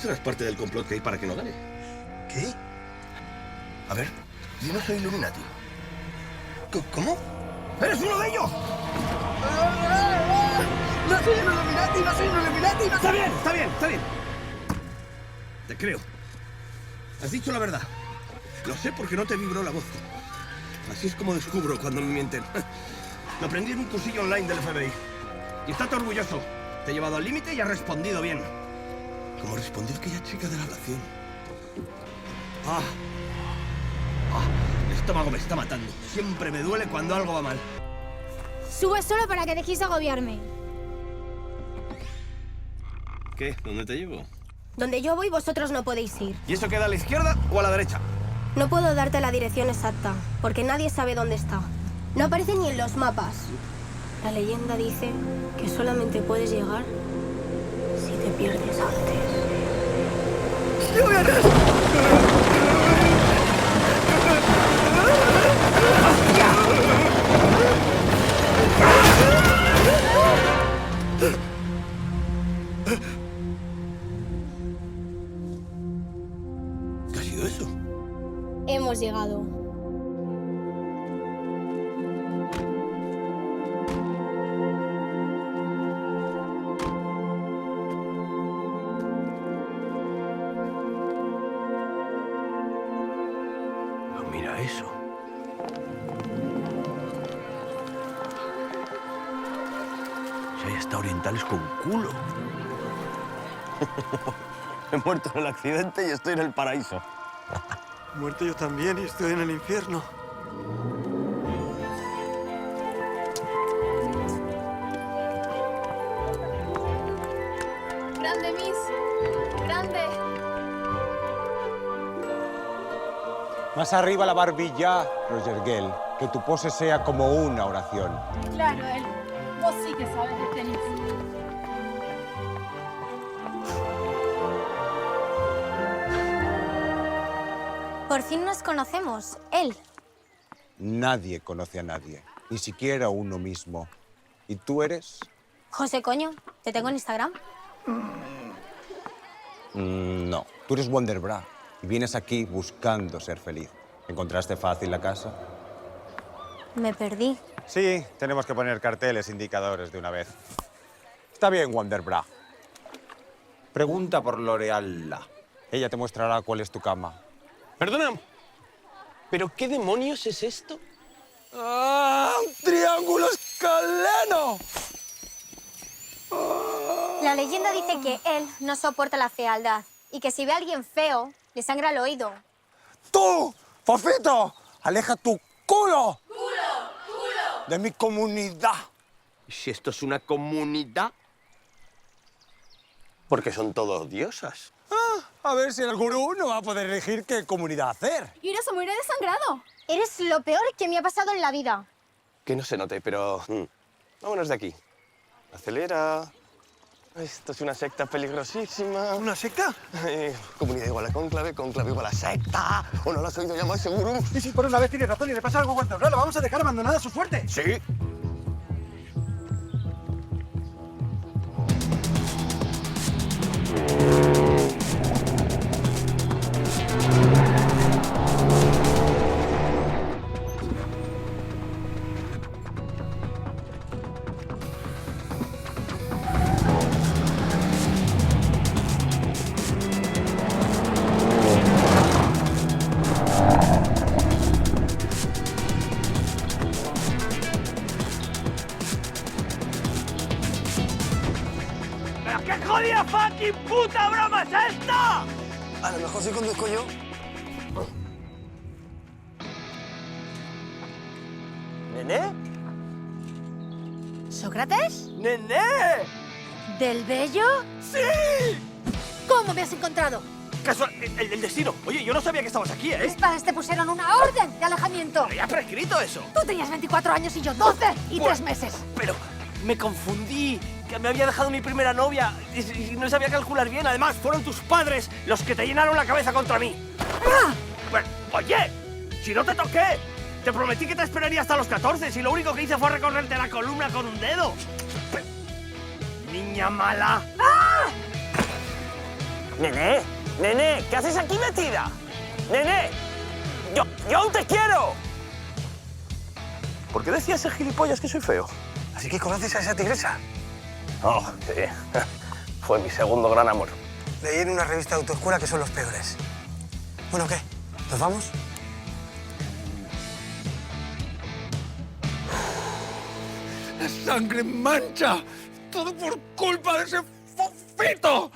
serás parte del complot que hay para que no gane. ¿Qué? A ver, yo no soy Illuminati. ¿Cómo? ¡Eres uno de ellos! ¡No soy un Illuminati! ¡No soy un Illuminati! ¡No Está bien, está bien, está bien. Te creo. Has dicho la verdad. Lo sé porque no te vibró la voz. Así es como descubro cuando me mienten. Lo aprendí en un cursillo online del FBI. Y estate orgulloso. Te he llevado al límite y has respondido bien. Como respondió aquella chica de la oración. El estómago me está matando. Siempre me duele cuando algo va mal. Sube solo para que dejéis agobiarme. ¿Qué? ¿Dónde te llevo? Donde yo voy, vosotros no podéis ir. ¿Y eso queda a la izquierda o a la derecha? No puedo darte la dirección exacta, porque nadie sabe dónde está. No aparece ni en los mapas. La leyenda dice que solamente puedes llegar si te pierdes antes. ¿Qué ha sido eso? Hemos llegado. No, mira eso. Si hay hasta orientales con culo. He muerto en el accidente y estoy en el paraíso. Muerto yo también y estoy en el infierno. Grande, Miss. Grande. Más arriba la barbilla, Roger Gell. Que tu pose sea como una oración. Claro, él. Vos sí que sabes de tenis. Por fin nos conocemos. Él. Nadie conoce a nadie, ni siquiera uno mismo. ¿Y tú eres? José, coño, ¿te tengo en Instagram? No, tú eres Wonderbra y vienes aquí buscando ser feliz. ¿Encontraste fácil la casa? Me perdí. Sí, tenemos que poner carteles indicadores de una vez. Está bien, Wonderbra. Pregunta por L'Oreal. Ella te mostrará cuál es tu cama. Perdona, ¿pero qué demonios es esto? ¡Ah! ¡Un triángulo escaleno! La leyenda dice que él no soporta la fealdad y que si ve a alguien feo, le sangra el oído. ¡Tú, Fofito! ¡Aleja tu culo! ¡Culo! De mi comunidad. ¿Y si esto es una comunidad? Porque son todos diosas. A ver si el gurú no va a poder elegir qué comunidad hacer. Iré a morir desangrado. Eres lo peor que me ha pasado en la vida. Que no se note, pero... vámonos de aquí. Acelera. Esto es una secta peligrosísima. ¿Una secta? Comunidad igual a cónclave, cónclave igual a secta. ¿O no lo has oído llamar seguro? Y si por una vez tiene razón y le pasa algo cuando la vamos a dejar abandonada a su suerte. Sí. ¿Qué jodida fucking puta broma es esta? A lo mejor si conduzco yo. ¿Nené? ¿Sócrates? ¡Nené! ¿Del Bello? ¡Sí! ¿Cómo me has encontrado? Casual, el destino. Oye, yo no sabía que estabas aquí, ¿eh? Mis padres te pusieron una orden de alejamiento. Pero ya ha prescrito eso. Tú tenías 24 años y yo 12 y Pues- 3 meses. Pero me confundí, que me había dejado mi primera novia y no sabía calcular bien. Además, fueron tus padres los que te llenaron la cabeza contra mí. ¡Ah! Bueno, oye, si no te toqué, te prometí que te esperaría hasta los 14 y lo único que hice fue recorrerte la columna con un dedo. Niña mala. ¡Nené! ¡Nené! ¿Qué haces aquí metida? ¡Nené! ¡Yo aún te quiero! ¿Por qué decía ese gilipollas que soy feo? Así que conoces a esa tigresa. Oh, sí. Fue mi segundo gran amor. Leí en una revista de autoescuela que son los peores. Bueno, ¿qué? ¿Nos vamos? ¡La sangre mancha! ¡Todo por culpa de ese fofito!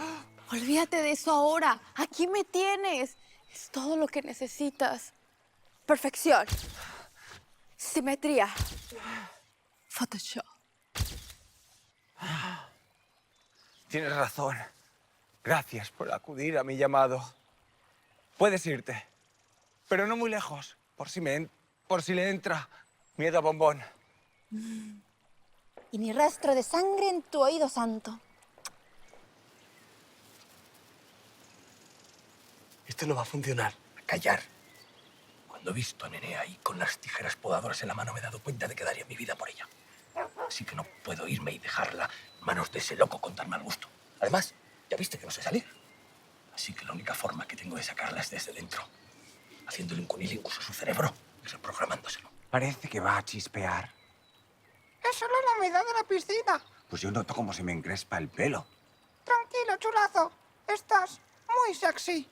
Olvídate de eso ahora. Aquí me tienes. Es todo lo que necesitas. Perfección. Simetría. Photoshop. Tienes razón. Gracias por acudir a mi llamado. Puedes irte, pero no muy lejos, por si le entra miedo a Bombón. Y ni rastro de sangre en tu oído santo. Esto no va a funcionar. A callar. Cuando he visto a Nené ahí con las tijeras podadoras en la mano me he dado cuenta de que daría mi vida por ella. Así que no puedo irme y dejarla en manos de ese loco con tan mal gusto. Además, ya viste que no sé salir. Así que la única forma que tengo de sacarla es desde dentro. Haciéndole un cunilingus a su cerebro, reprogramándoselo. Parece que va a chispear. Es solo la humedad de la piscina. Pues yo noto cómo se me encrespa el pelo. Tranquilo, chulazo. Estás muy sexy.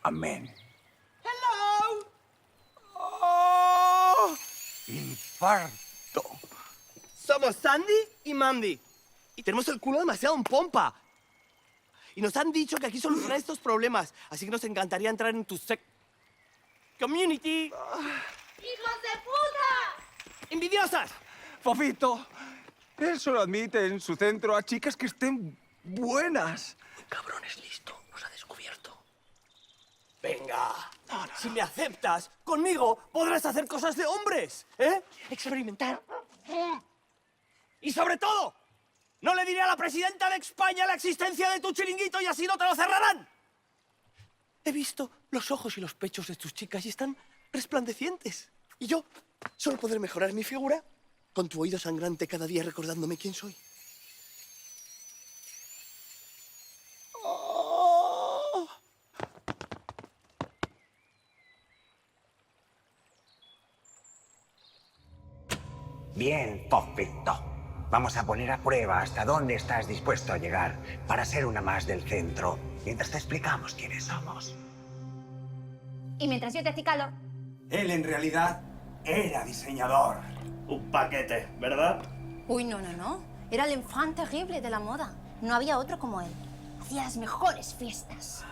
Amén. ¡Hello! ¡Infarto! Somos Sandy y Mandy. Y tenemos el culo demasiado en pompa. Y nos han dicho que aquí solucionan estos problemas. Así que nos encantaría entrar en tu community. ¡Hijos de puta! ¡Envidiosas! Fofito, él solo admite en su centro a chicas que estén buenas. El cabrón es listo. Nos ha descubierto. Venga. Si me aceptas, conmigo podrás hacer cosas de hombres. ¿Eh? Experimentar. Y sobre todo, no le diré a la presidenta de España la existencia de tu chiringuito y así no te lo cerrarán. He visto los ojos y los pechos de tus chicas y están resplandecientes. Y yo solo podré mejorar mi figura con tu oído sangrante cada día recordándome quién soy. Oh. Bien, Fofito. Vamos a poner a prueba hasta dónde estás dispuesto a llegar para ser una más del centro, mientras te explicamos quiénes somos. Y mientras yo te acicalo, Él en realidad era diseñador. Un paquete, ¿verdad? uy, no. Era el enfant terrible de la moda. No había otro como él. Hacía las mejores fiestas.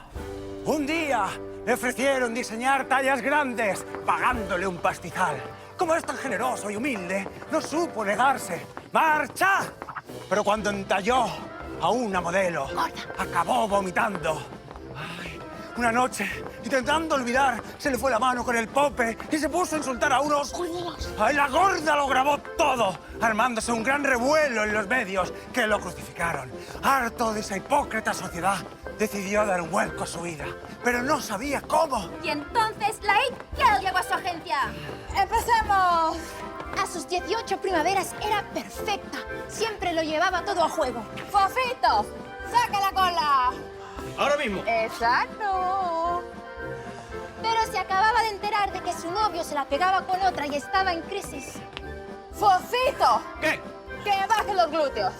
Un día le ofrecieron diseñar tallas grandes, pagándole un pastizal. Como es tan generoso y humilde, no supo negarse. ¡Marcha! Pero cuando entalló a una modelo, acabó vomitando. Ay, una noche, intentando olvidar, se le fue la mano con el pope y se puso a insultar a unos... ¡Ay, la gorda lo grabó todo! Armándose un gran revuelo en los medios que lo crucificaron. Harto de esa hipócrita sociedad, decidió dar un vuelco a su vida, pero no sabía cómo. Y entonces la IT ya lo llevó a su agencia. ¡Empecemos! A sus 18 primaveras era perfecta. Siempre lo llevaba todo a juego. ¡Fofito! ¡Saca la cola! Ahora mismo. ¡Exacto! Pero se acababa de enterar de que su novio se la pegaba con otra y estaba en crisis. ¡Fofito! ¿Qué? ¡Que me baje los glúteos!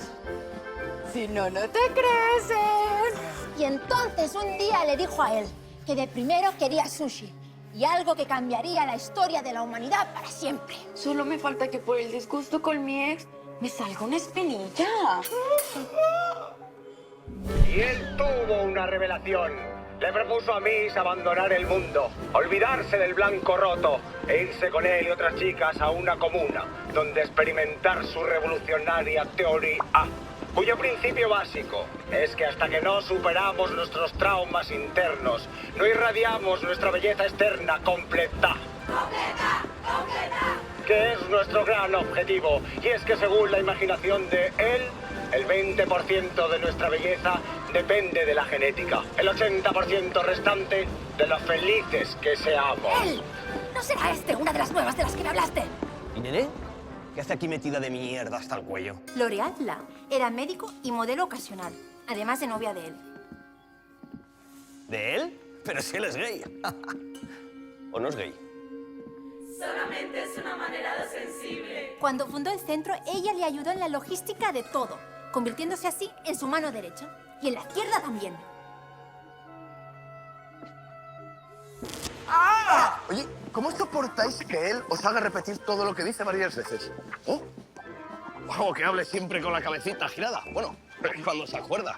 Si no, no te crecen. Y entonces un día le dijo a él que de primero quería sushi y algo que cambiaría la historia de la humanidad para siempre. Solo me falta que por el disgusto con mi ex me salga una espinilla. Y él tuvo una revelación. Le propuso a Miss abandonar el mundo, olvidarse del blanco roto e irse con él y otras chicas a una comuna donde experimentar su revolucionaria teoría, cuyo principio básico es que hasta que no superamos nuestros traumas internos, no irradiamos nuestra belleza externa completa. Que es nuestro gran objetivo, y es que según la imaginación de él, el 20% de nuestra belleza depende de la genética, el 80% restante de lo felices que seamos. ¡Él! ¿No será este una de las nuevas de las que me hablaste? ¿Y Nené? ¿Qué hace aquí metida de mierda hasta el cuello? L'Oreal era médico y modelo ocasional, además de novia de él. ¿De él? Pero si él es gay. ¿O no es gay? Cuando fundó el centro, ella le ayudó en la logística de todo, convirtiéndose así en su mano derecha. Y en la izquierda también. Oye, ¿cómo soportáis que él os haga repetir todo lo que dice varias veces? ¿Oh? O que hable siempre con la cabecita girada. Bueno, cuando se acuerda.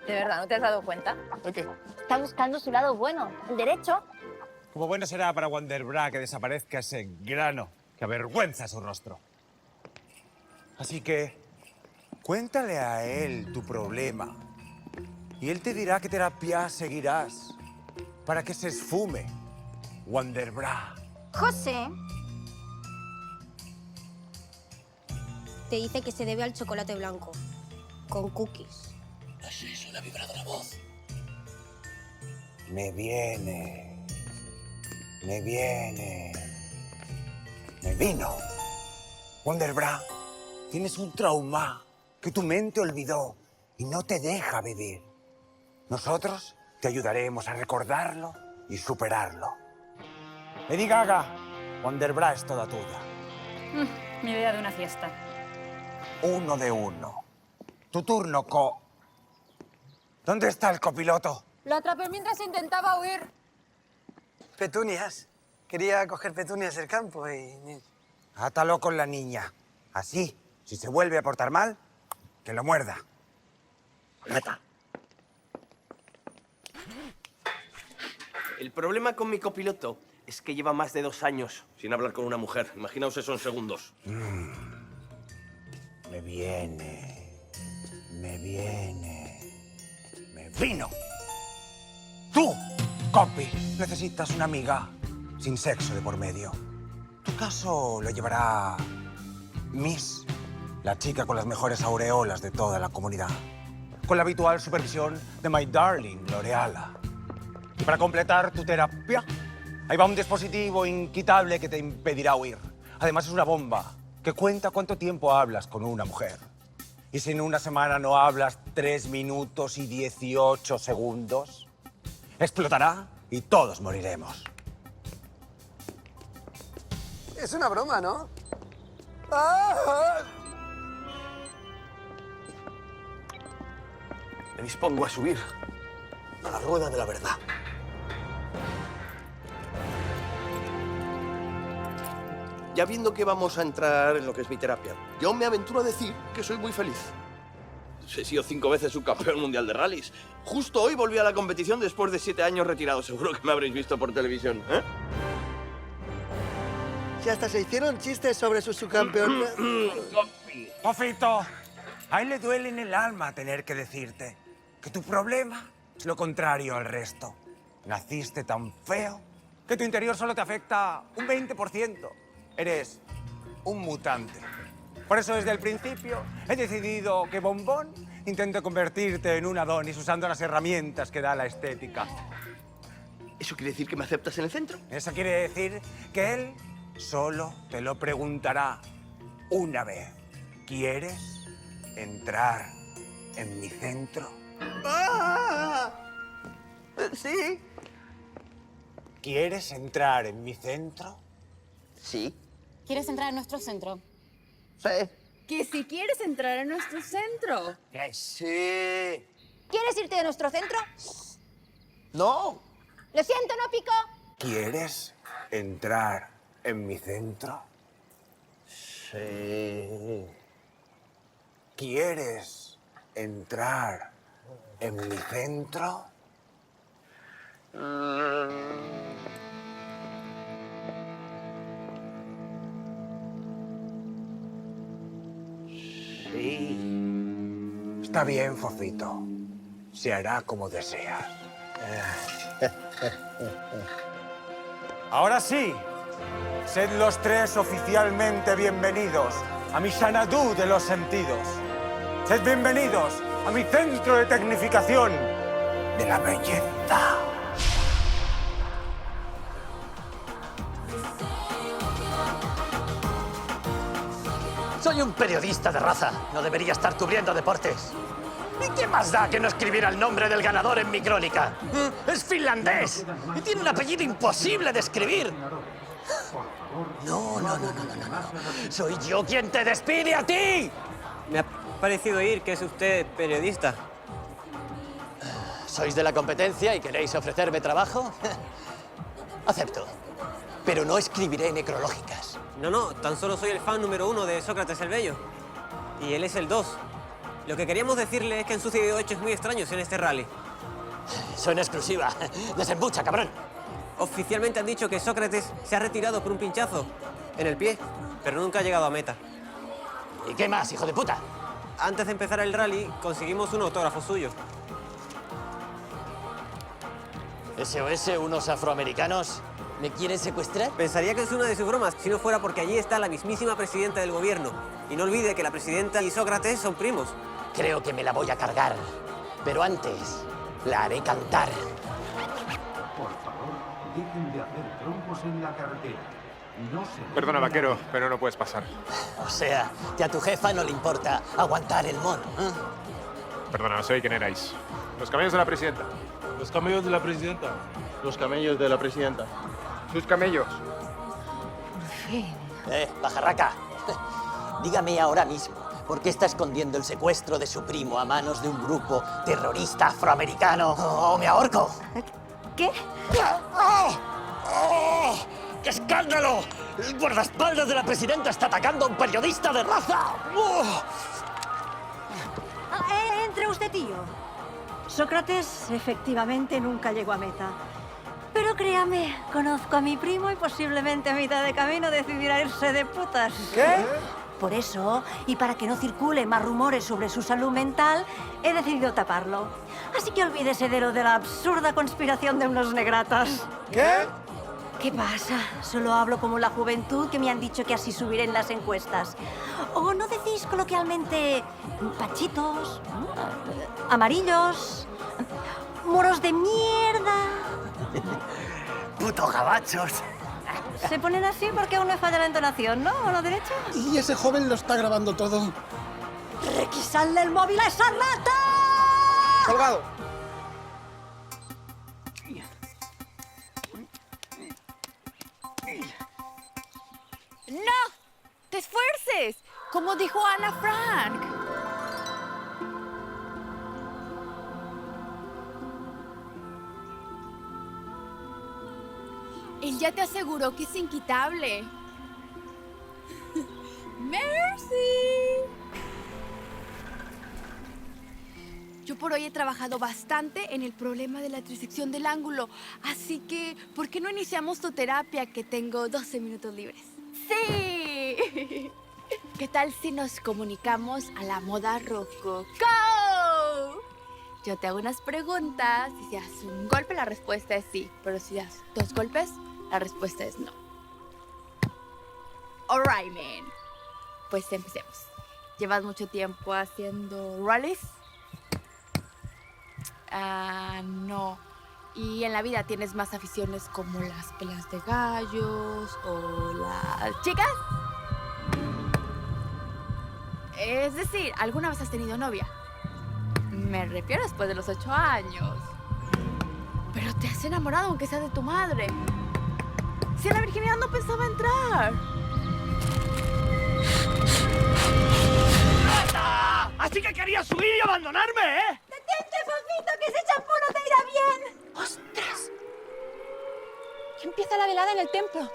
¿De verdad no te has dado cuenta? ¿De qué? Está buscando su lado bueno, el derecho. Como bueno será para Wonderbra que desaparezca ese grano que avergüenza su rostro. Así que cuéntale a él tu problema y él te dirá qué terapia seguirás para que se esfume Wonderbra. José te dice que se debe al chocolate blanco, con cookies. Así suena vibrando la voz. Me viene. Me vino. Wonderbra, tienes un trauma que tu mente olvidó y no te deja vivir. Nosotros te ayudaremos a recordarlo y superarlo. Lady Gaga, Wonderbra es toda tuya. Mi idea de una fiesta. 1 de 1. Tu turno, ¿Dónde está el copiloto? Lo atrapé mientras intentaba huir. Petunias. Quería coger petunias del campo y... Átalo con la niña. Así, si se vuelve a portar mal, que lo muerda. Mata. El problema con mi copiloto es que lleva más de 2 años sin hablar con una mujer. Imaginaos eso en segundos. Me vino. Tú, Copy, necesitas una amiga sin sexo de por medio. Tu caso lo llevará Miss, la chica con las mejores aureolas de toda la comunidad, con la habitual supervisión de My Darling L'Oreala. Y para completar tu terapia, ahí va un dispositivo inquitable que te impedirá huir. Además, es una bomba que cuenta cuánto tiempo hablas con una mujer. Y si en una semana no hablas 3 minutos y 18 segundos, explotará y todos moriremos. Es una broma, ¿no? Me dispongo a subir a la rueda de la verdad. Ya viendo que vamos a entrar en lo que es mi terapia, yo me aventuro a decir que soy muy feliz. He sido 5 veces subcampeón mundial de rallies. Justo hoy volví a la competición después de 7 años retirado. Seguro que me habréis visto por televisión, ¿eh? Si hasta se hicieron chistes sobre su subcampeón. Pofito, a él le duele en el alma tener que decirte que tu problema es lo contrario al resto. Naciste tan feo que tu interior solo te afecta un 20%. Eres un mutante. Por eso desde el principio he decidido que Bombón intente convertirte en un Adonis usando las herramientas que da la estética. ¿Eso quiere decir que me aceptas en el centro? Eso quiere decir que él solo te lo preguntará una vez. ¿Quieres entrar en mi centro? Sí. ¿Quieres entrar en mi centro? Sí. ¿Quieres entrar en nuestro centro? Sí. Que si quieres entrar en nuestro centro. Que sí. ¿Quieres irte de nuestro centro? No. Lo siento, ¿no, Pico? ¿Quieres entrar en mi centro? Sí. ¿Quieres entrar en mi centro? Sí. Está bien, Fofito. Se hará como deseas. Ahora sí, sed los 3 oficialmente bienvenidos a mi Xanadu de los sentidos. Sed bienvenidos a mi centro de tecnificación de la belleza. Soy un periodista de raza. No debería estar cubriendo deportes. ¿Y qué más da que no escribiera el nombre del ganador en mi crónica? Es finlandés y tiene un apellido imposible de escribir. No. Soy yo quien te despide a ti. Me ha parecido oír que es usted periodista. ¿Sois de la competencia y queréis ofrecerme trabajo? Acepto, pero no escribiré necrológicas. No, tan solo soy el fan número 1 de Sócrates el Bello. Y él es el 2. Lo que queríamos decirle es que han sucedido hechos muy extraños en este rally. Soy en exclusiva. Desembucha, cabrón. Oficialmente han dicho que Sócrates se ha retirado por un pinchazo en el pie, pero nunca ha llegado a meta. ¿Y qué más, hijo de puta? Antes de empezar el rally, conseguimos un autógrafo suyo. SOS, unos afroamericanos, ¿me quieren secuestrar? Pensaría que es una de sus bromas, si no fuera porque allí está la mismísima presidenta del gobierno. Y no olvide que la presidenta y Sócrates son primos. Creo que me la voy a cargar, pero antes la haré cantar. Por favor, dejen de hacer trompos en la carretera. No se... Perdona, vaquero, pero no puedes pasar. O sea, que a tu jefa no le importa aguantar el mono, ¿eh? Perdona, no sé quién erais. Los camellos de la presidenta. Los camellos de la presidenta. Los camellos de la presidenta. Sus camellos. Por fin. Pajarraca, dígame ahora mismo, ¿por qué está escondiendo el secuestro de su primo a manos de un grupo terrorista afroamericano? ¡O me ahorco! ¿Qué? ¡Oh! ¡Qué escándalo! El guardaespaldas de la presidenta está atacando a un periodista de raza. Entre usted y yo. Sócrates efectivamente nunca llegó a meta. Pero créame, conozco a mi primo y posiblemente a mitad de camino decidirá irse de putas. ¿Qué? Por eso, y para que no circulen más rumores sobre su salud mental, he decidido taparlo. Así que olvídese de lo de la absurda conspiración de unos negratas. ¿Qué? ¿Qué pasa? Solo hablo como la juventud que me han dicho que así subiré en las encuestas. ¿O no decís coloquialmente pachitos, amarillos, moros de mierda? ¡Putos gabachos! Se ponen así porque aún me falla la entonación, ¿no? ¿A la derecha? Y ese joven lo está grabando todo. ¡Requisarle el móvil a esa rata! ¡Colgado! ¡No! ¡Te esfuerces! Como dijo Ana Frank. Él ya te aseguró que es inquitable. ¡Mercy! Yo por hoy he trabajado bastante en el problema de la trisección del ángulo, así que, ¿por qué no iniciamos tu terapia que tengo 12 minutos libres? ¡Sí! ¿Qué tal si nos comunicamos a la moda rococó? Yo te hago unas preguntas y si das un golpe la respuesta es sí, pero si das 2 golpes la respuesta es no. Alright, man. Pues empecemos. ¿Llevas mucho tiempo haciendo rallies? No. ¿Y en la vida tienes más aficiones como las peleas de gallos o las chicas? Es decir, ¿alguna vez has tenido novia? Me refiero después de los 8 años. Pero te has enamorado aunque sea de tu madre. Si a la virginidad no pensaba entrar. ¡Así que querías huir y abandonarme, eh! ¡Detente, Fafito, que ese champú no te irá bien! ¡Ostras! Ya empieza la velada en el templo. ¡No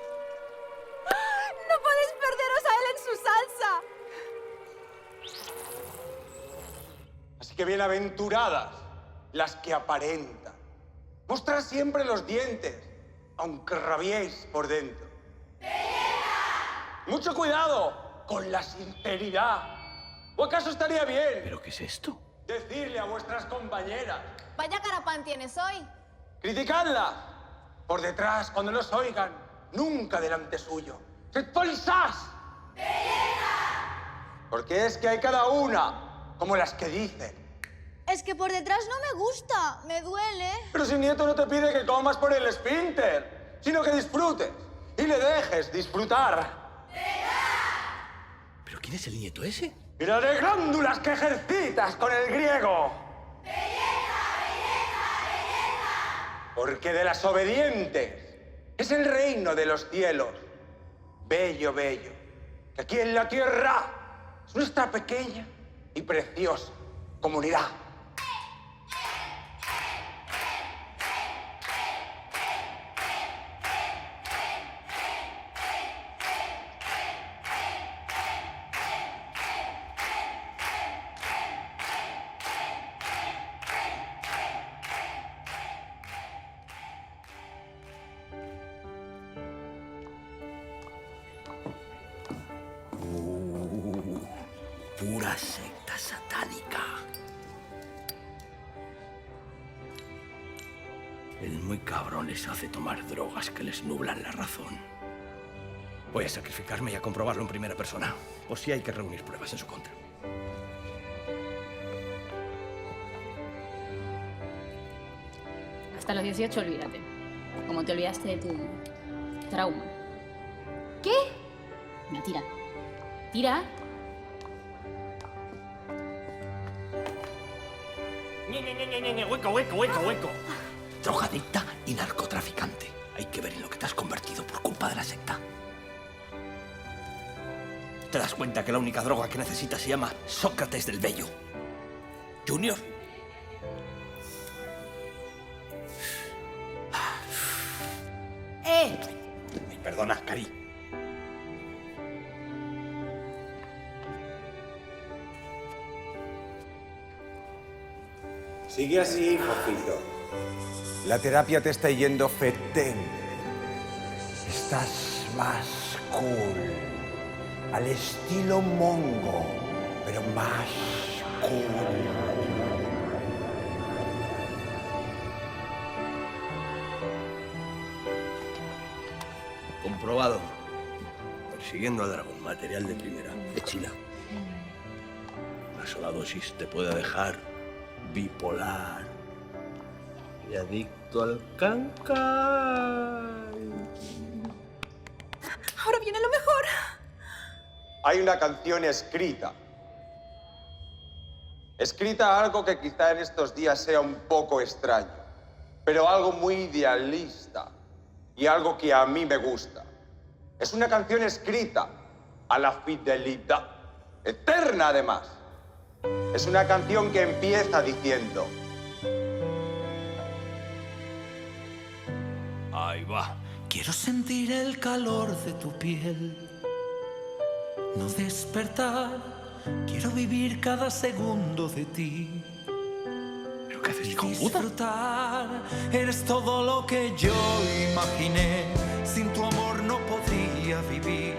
podéis perderos a él en su salsa! Así que bienaventuradas las que aparentan. Mostrad siempre los dientes, aunque rabiéis por dentro. ¡Mucho cuidado con la sinceridad! ¿O acaso estaría bien? ¿Pero qué es esto? Decirle a vuestras compañeras. Vaya carapán tienes hoy. Criticadlas. Por detrás, cuando nos oigan. Nunca delante suyo. ¡Sed polisás! Porque es que hay cada una como las que dicen. Es que por detrás no me gusta, me duele. Pero si Nieto no te pide que comas por el esfínter, sino que disfrutes y le dejes disfrutar. ¿Pero quién es el nieto ese? Mira de glándulas que ejercitas con el griego. Porque de las obedientes es el reino de los cielos. Bello, bello, que aquí en la tierra es nuestra pequeña y preciosa comunidad. Pura secta satánica. El muy cabrón les hace tomar drogas que les nublan la razón. Voy a sacrificarme y a comprobarlo en primera persona, por si hay que reunir pruebas en su contra. Hasta los 18, olvídate. Como te olvidaste de tu trauma. ¿Qué? No, tira. Tira. Hueco. Drogadicta y narcotraficante. Hay que ver en lo que te has convertido por culpa de la secta. ¿Te das cuenta que la única droga que necesitas se llama Sócrates del Bello? Junior. Perdona, Cari. Sigue así, Jofito. La terapia te está yendo fetén. Estás más cool. Al estilo mongo, pero más cool. Comprobado. Persiguiendo al dragón, material de primera, de China. Una sola dosis te puede dejar bipolar y adicto al cancán. Ahora viene lo mejor. Hay una canción escrita. Escrita algo que quizá en estos días sea un poco extraño, pero algo muy idealista y algo que a mí me gusta. Es una canción escrita a la fidelidad, eterna además. Es una canción que empieza diciendo... Ahí va. Quiero sentir el calor de tu piel, no despertar. Quiero vivir cada segundo de ti. ¿Pero qué haces, y hijo de puta? disfrutar. Eres todo lo que yo imaginé. Sin tu amor no podría vivir.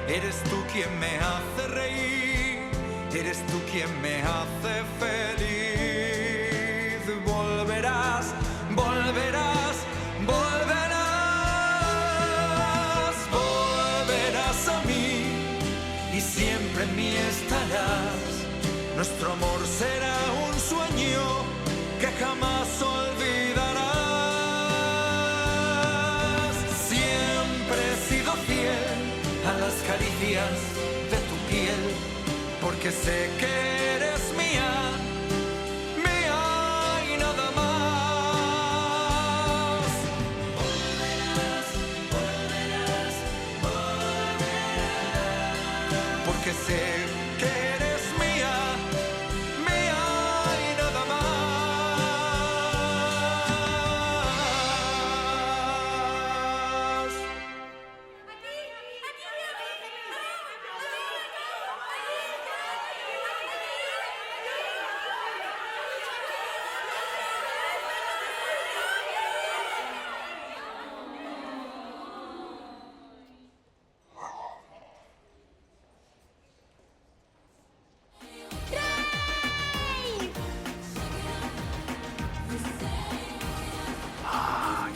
Eres tú quien me hace reír. Eres tú quien me hace feliz. Volverás, volverás, volverás. Volverás a mí y siempre en mí estarás. Nuestro amor será un sueño que jamás olvidarás. Siempre he sido fiel a las caricias de tu piel, porque sé que eres mía, mía y nada más. Volverás, volverás, volverás, porque sé que eres mía, mía y nada más.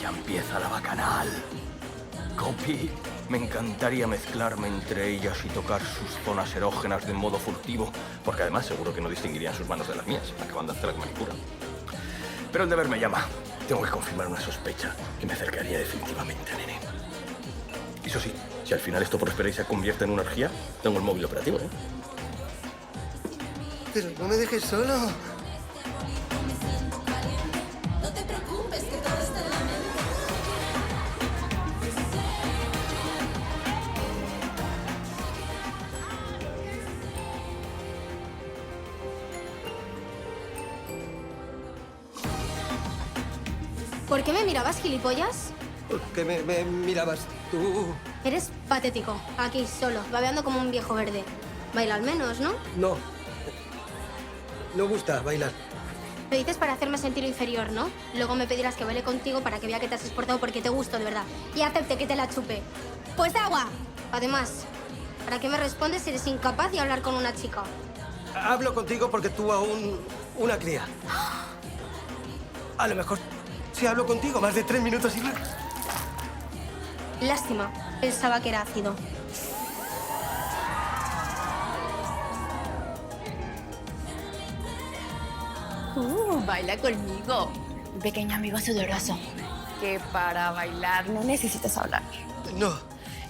Ya empieza la bacanal. Copy, me encantaría mezclarme entre ellas y tocar sus zonas erógenas de modo furtivo, porque además seguro que no distinguirían sus manos de las mías, acabando de hacer la manicura. Pero el deber me llama. Tengo que confirmar una sospecha que me acercaría definitivamente a Nene. Eso sí, si al final esto prospera y se convierte en una orgía, tengo el móvil operativo, ¿eh? Pero no me dejes solo. ¿Por qué me mirabas, gilipollas? ¿Por qué me mirabas tú? Eres patético. Aquí, solo, babeando como un viejo verde. Baila al menos, ¿no? No. No gusta bailar. Lo dices para hacerme sentir inferior, ¿no? Luego me pedirás que baile contigo para que vea que te has esforzado porque te gusto de verdad. Y acepte que te la chupe. ¡Pues agua! Además, ¿para qué me respondes si eres incapaz de hablar con una chica? Hablo contigo porque tú aún una cría. A lo mejor si hablo contigo más de 3 minutos y más. Lástima. Pensaba que era ácido. Baila conmigo. Un pequeño amigo sudoroso. Que para bailar no necesitas hablar. No.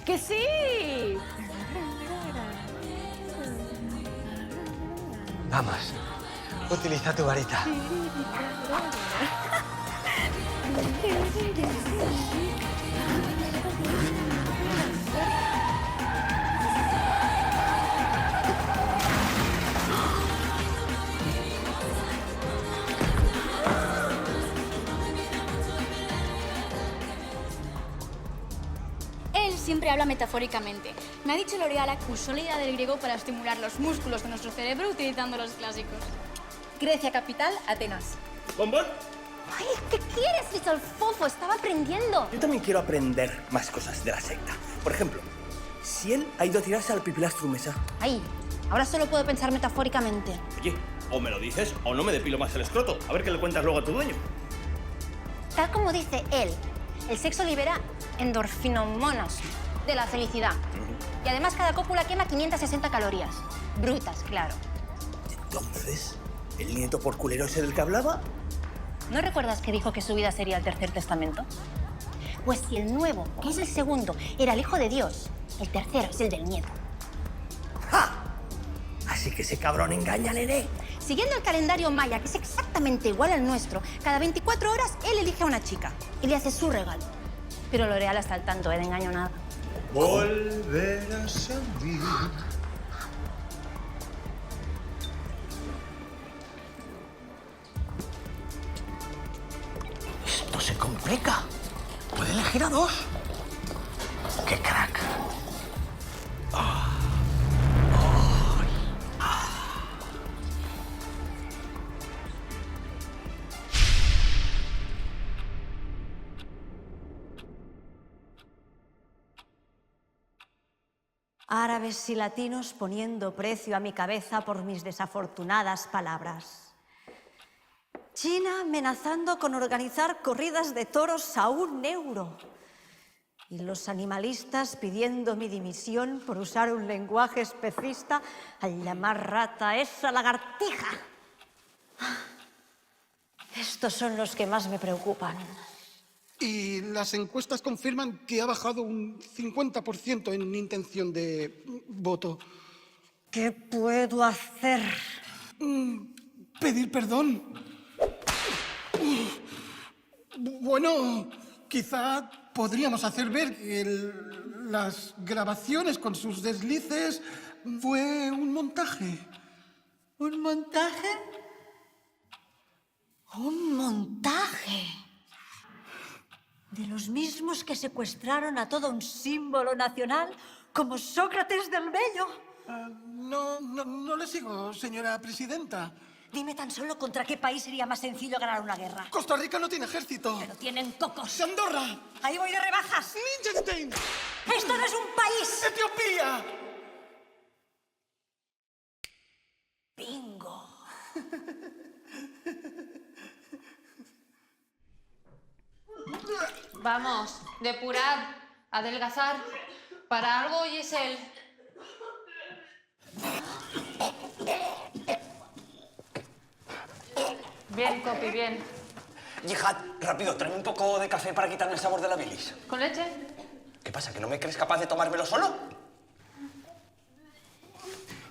¡Que sí! Vamos. Utiliza tu varita. Él siempre habla metafóricamente. Me ha dicho L'Oreal que usó la idea del griego para estimular los músculos de nuestro cerebro utilizando los clásicos. Grecia capital, Atenas. ¿Bombón? Ay, ¿qué quieres, little fofo? Estaba aprendiendo. Yo también quiero aprender más cosas de la secta. Por ejemplo, si él ha ido a tirarse al pipilastro mesa. Ahí. Ahora solo puedo pensar metafóricamente. Oye, o me lo dices o no me depilo más el escroto. A ver qué le cuentas luego a tu dueño. Tal como dice él, el sexo libera endorfinomonas de la felicidad. Y además cada cópula quema 560 calorías. Brutas, claro. Entonces, ¿el nieto por culero ese del que hablaba? ¿No recuerdas que dijo que su vida sería el tercer testamento? Pues si el nuevo, que es el segundo, era el hijo de Dios, el tercero es el del nieto. ¡Ja! Así que ese cabrón engaña a Nené. Siguiendo el calendario maya, que es exactamente igual al nuestro, cada 24 horas él elige a una chica y le hace su regalo. Pero L'Oreal está al tanto, de engaño nada. Volverás a mí. Esto se complica. Puede elegir a 2. ¡Qué crack! Árabes y latinos poniendo precio a mi cabeza por mis desafortunadas palabras. China amenazando con organizar corridas de toros a €1. Y los animalistas pidiendo mi dimisión por usar un lenguaje especista al llamar rata a esa lagartija. Estos son los que más me preocupan. Y las encuestas confirman que ha bajado un 50% en intención de voto. ¿Qué puedo hacer? Pedir perdón. Bueno, quizá podríamos hacer ver que las grabaciones con sus deslices fue un montaje. ¿Un montaje? ¿Un montaje? ¿De los mismos que secuestraron a todo un símbolo nacional como Sócrates del Bello? No le sigo, señora presidenta. Dime tan solo contra qué país sería más sencillo ganar una guerra. Costa Rica no tiene ejército. Pero tienen cocos. ¡Andorra! Ahí voy de rebajas. ¡Liechtenstein! ¡Esto no es un país! ¡Etiopía! ¡Bingo! Vamos, depurar, adelgazar. Para algo hoy es el... Bien, Copi, bien. Yihad, rápido, tráeme un poco de café para quitarme el sabor de la bilis. ¿Con leche? ¿Qué pasa, que no me crees capaz de tomármelo solo?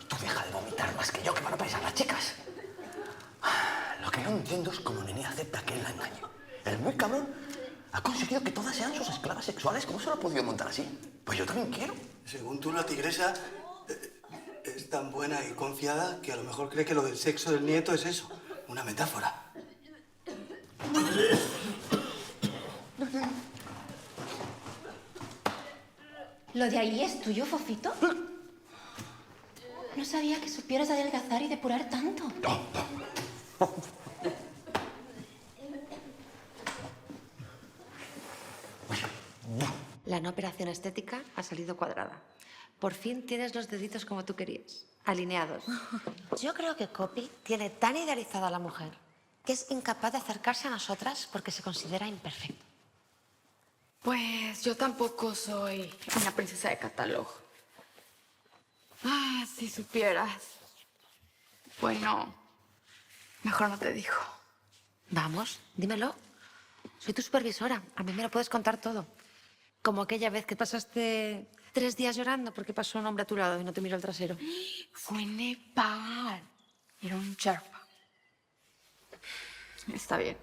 Tú deja de vomitar más que yo, que van a pensar las chicas. Lo que no entiendo es cómo Nené acepta que él la engañe. El muy cabrón ha conseguido que todas sean sus esclavas sexuales. ¿Cómo se lo ha podido montar así? Pues yo también quiero. Según tú, la tigresa es tan buena y confiada que a lo mejor cree que lo del sexo del nieto es eso, una metáfora. ¿Lo de ahí es tuyo, Fofito? No sabía que supieras adelgazar y depurar tanto. La no operación estética ha salido cuadrada. Por fin tienes los deditos como tú querías, alineados. Yo creo que Copy tiene tan idealizada a la mujer que es incapaz de acercarse a nosotras porque se considera imperfecto. Pues yo tampoco soy una princesa de catálogo. Ah, si supieras. Bueno, mejor no te digo. Vamos, dímelo. Soy tu supervisora. A mí me lo puedes contar todo. Como aquella vez que pasaste 3 días llorando porque pasó un hombre a tu lado y no te miró el trasero. Fue en Nepal. Era un Sherpa. Está bien.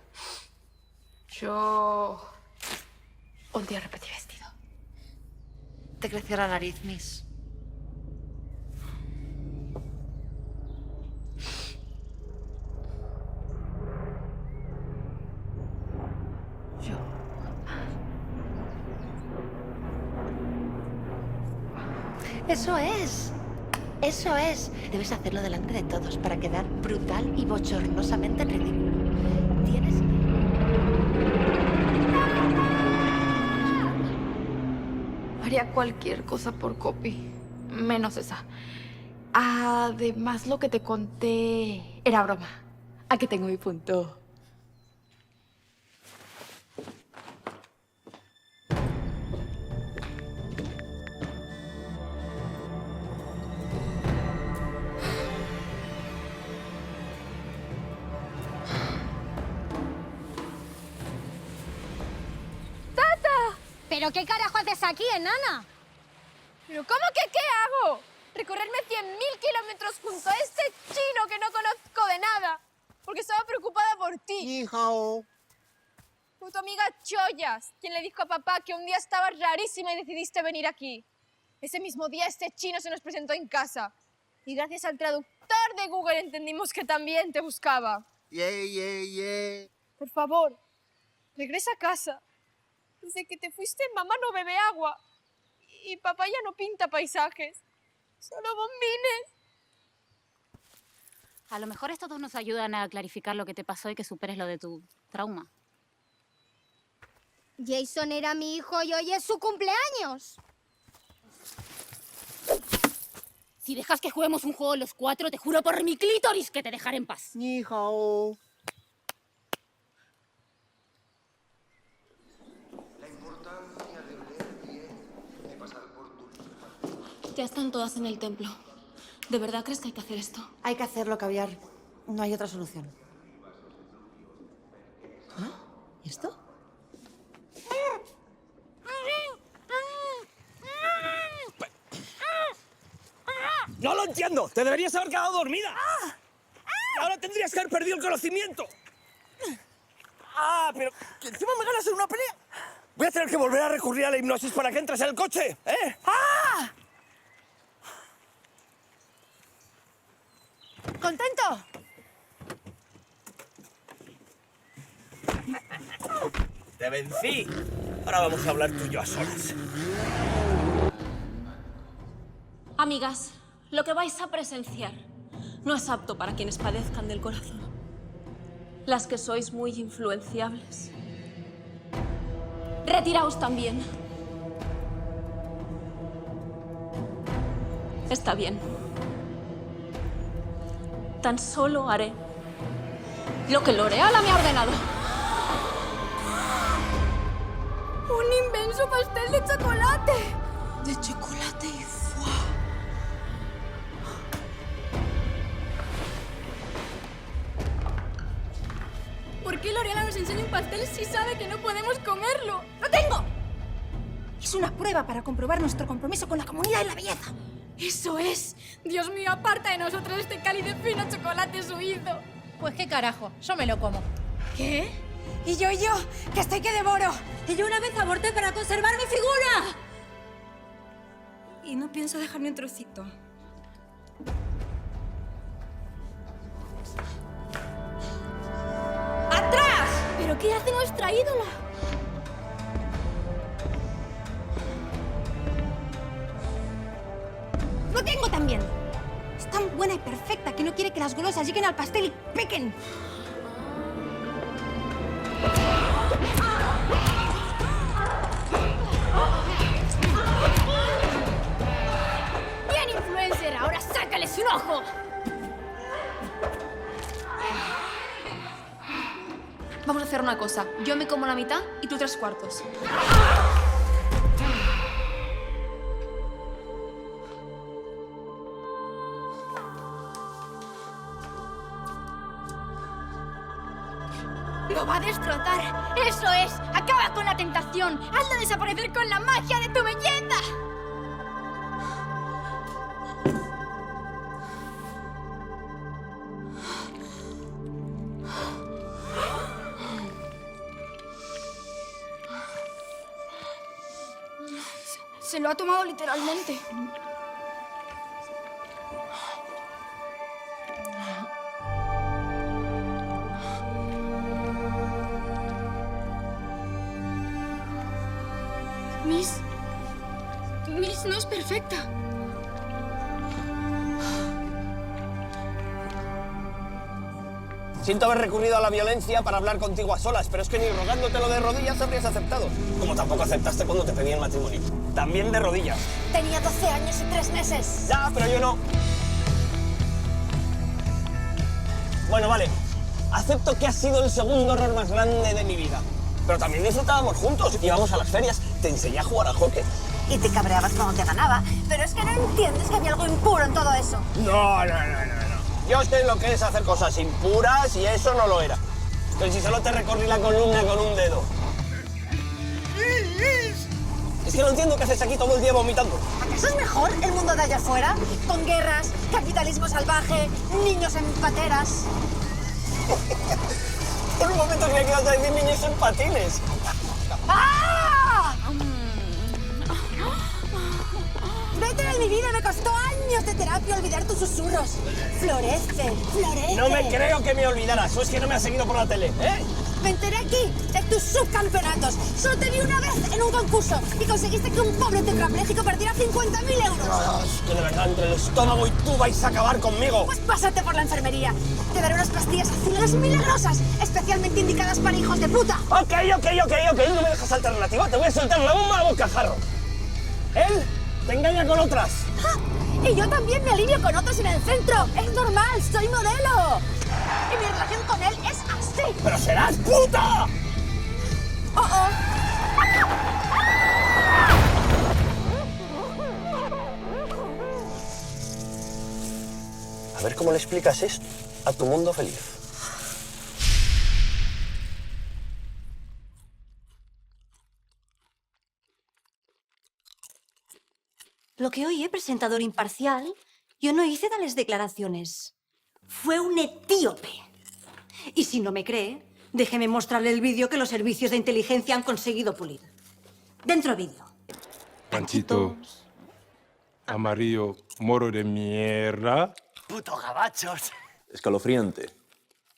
Yo un día repetí vestido. Te creció la nariz, Miss. Eso es. Eso es. Debes hacerlo delante de todos para quedar brutal y bochornosamente ridículo. Tienes que... Haría cualquier cosa por Copy, menos esa. Además, lo que te conté era broma. Aquí tengo mi punto. ¿Pero qué carajo haces aquí, enana? ¿Pero cómo que qué hago? Recorrerme 100.000 kilómetros junto a este chino que no conozco de nada. Porque estaba preocupada por ti. Hijao. Fue tu amiga Choyas quien le dijo a papá que un día estabas rarísima y decidiste venir aquí. Ese mismo día este chino se nos presentó en casa. Y gracias al traductor de Google entendimos que también te buscaba. Por favor, regresa a casa. Desde que te fuiste, mamá no bebe agua. Y papá ya no pinta paisajes. Solo bombines. A lo mejor estos dos nos ayudan a clarificar lo que te pasó y que superes lo de tu trauma. Jason era mi hijo y hoy es su cumpleaños. Si dejas que juguemos un juego los 4, te juro por mi clítoris que te dejaré en paz. Hijao. Ya están todas en el templo. ¿De verdad crees que hay que hacer esto? Hay que hacerlo, caviar. No hay otra solución. ¿Ah? ¿Y esto? ¡No lo entiendo! ¡Te deberías haber quedado dormida! ¡Ahora tendrías que haber perdido el conocimiento! Pero que encima me ganas en una pelea. Voy a tener que volver a recurrir a la hipnosis para que entres en el coche, ¿eh? ¿Contento? ¡Te vencí! Ahora vamos a hablar tú y yo a solas. Amigas, lo que vais a presenciar no es apto para quienes padezcan del corazón. Las que sois muy influenciables. Retiraos también. Está bien. Tan solo haré lo que L'Oreal me ha ordenado. ¡Un inmenso pastel de chocolate! De chocolate y foie. ¿Por qué L'Oreal nos enseña un pastel si sabe que no podemos comerlo? ¡Lo tengo! Es una prueba para comprobar nuestro compromiso con la comunidad de la belleza. ¡Eso es! Dios mío, aparta de nosotros este cáliz de fino chocolate suizo. Pues qué carajo, yo me lo como. ¿Qué? Y yo, que estoy que devoro. Y yo una vez aborté para conservar mi figura. Y no pienso dejar ni un trocito. ¡Atrás! ¿Pero qué hace nuestra ídola? ¡Lo tengo también! Es tan buena y perfecta que no quiere que las golosas lleguen al pastel y pequen. ¡Bien, influencer! ¡Ahora sácales un ojo! Vamos a hacer una cosa. Yo me como la mitad y tú 3/4. ¡Lo va a destrozar! ¡Eso es! ¡Acaba con la tentación! ¡Hazlo desaparecer con la magia de tu belleza! Se lo ha tomado literalmente. Miss no es perfecta. Siento haber recurrido a la violencia para hablar contigo a solas, pero es que ni rogándotelo de rodillas habrías aceptado. Como tampoco aceptaste cuando te pedí el matrimonio. También de rodillas. Tenía 12 años y 3 meses. Ya, pero yo no. Bueno, vale. Acepto que ha sido el segundo error más grande de mi vida. Pero también disfrutábamos juntos. Íbamos a las ferias. Te enseñé a jugar al hockey. Y te cabreabas cuando te ganaba. Pero es que no entiendes que había algo impuro en todo eso. No. Yo sé lo que es hacer cosas impuras y eso no lo era. Pero si solo te recorrí la columna con un dedo. Es que no entiendo qué haces aquí todo el día vomitando. ¿Acaso es mejor el mundo de allá afuera? Con guerras, capitalismo salvaje, niños en pateras. Por un momento creía que ibas a decir niños en patines. ¡Ah! Vete de mi vida, me costó años de terapia olvidar tus susurros. Florece. No me creo que me olvidaras, o es que no me has seguido por la tele, ¿eh? Me enteré aquí de tus subcampeonatos. Solo te vi una vez en un concurso y conseguiste que un pobre tetrapléjico perdiera 50.000 euros. Es que de verdad, entre el estómago y tú vais a acabar conmigo. Pues pásate por la enfermería. Te daré unas pastillas azules milagrosas, especialmente indicadas para hijos de puta. Ok. No me dejas alternativa. Te voy a soltar la bomba a bocajarro. Él te engaña con otras. Y yo también me alivio con otros en el centro. Es normal, soy modelo. Y mi relación con él es así. ¡Pero serás puta! A ver cómo le explicas esto a tu mundo feliz. Lo que oye, presentador imparcial, yo no hice tales declaraciones. Fue un etíope. Y si no me cree, déjeme mostrarle el vídeo que los servicios de inteligencia han conseguido pulir. Dentro vídeo. Panchito, amarillo, moro de mierda. ¡Puto gabachos! Escalofriante.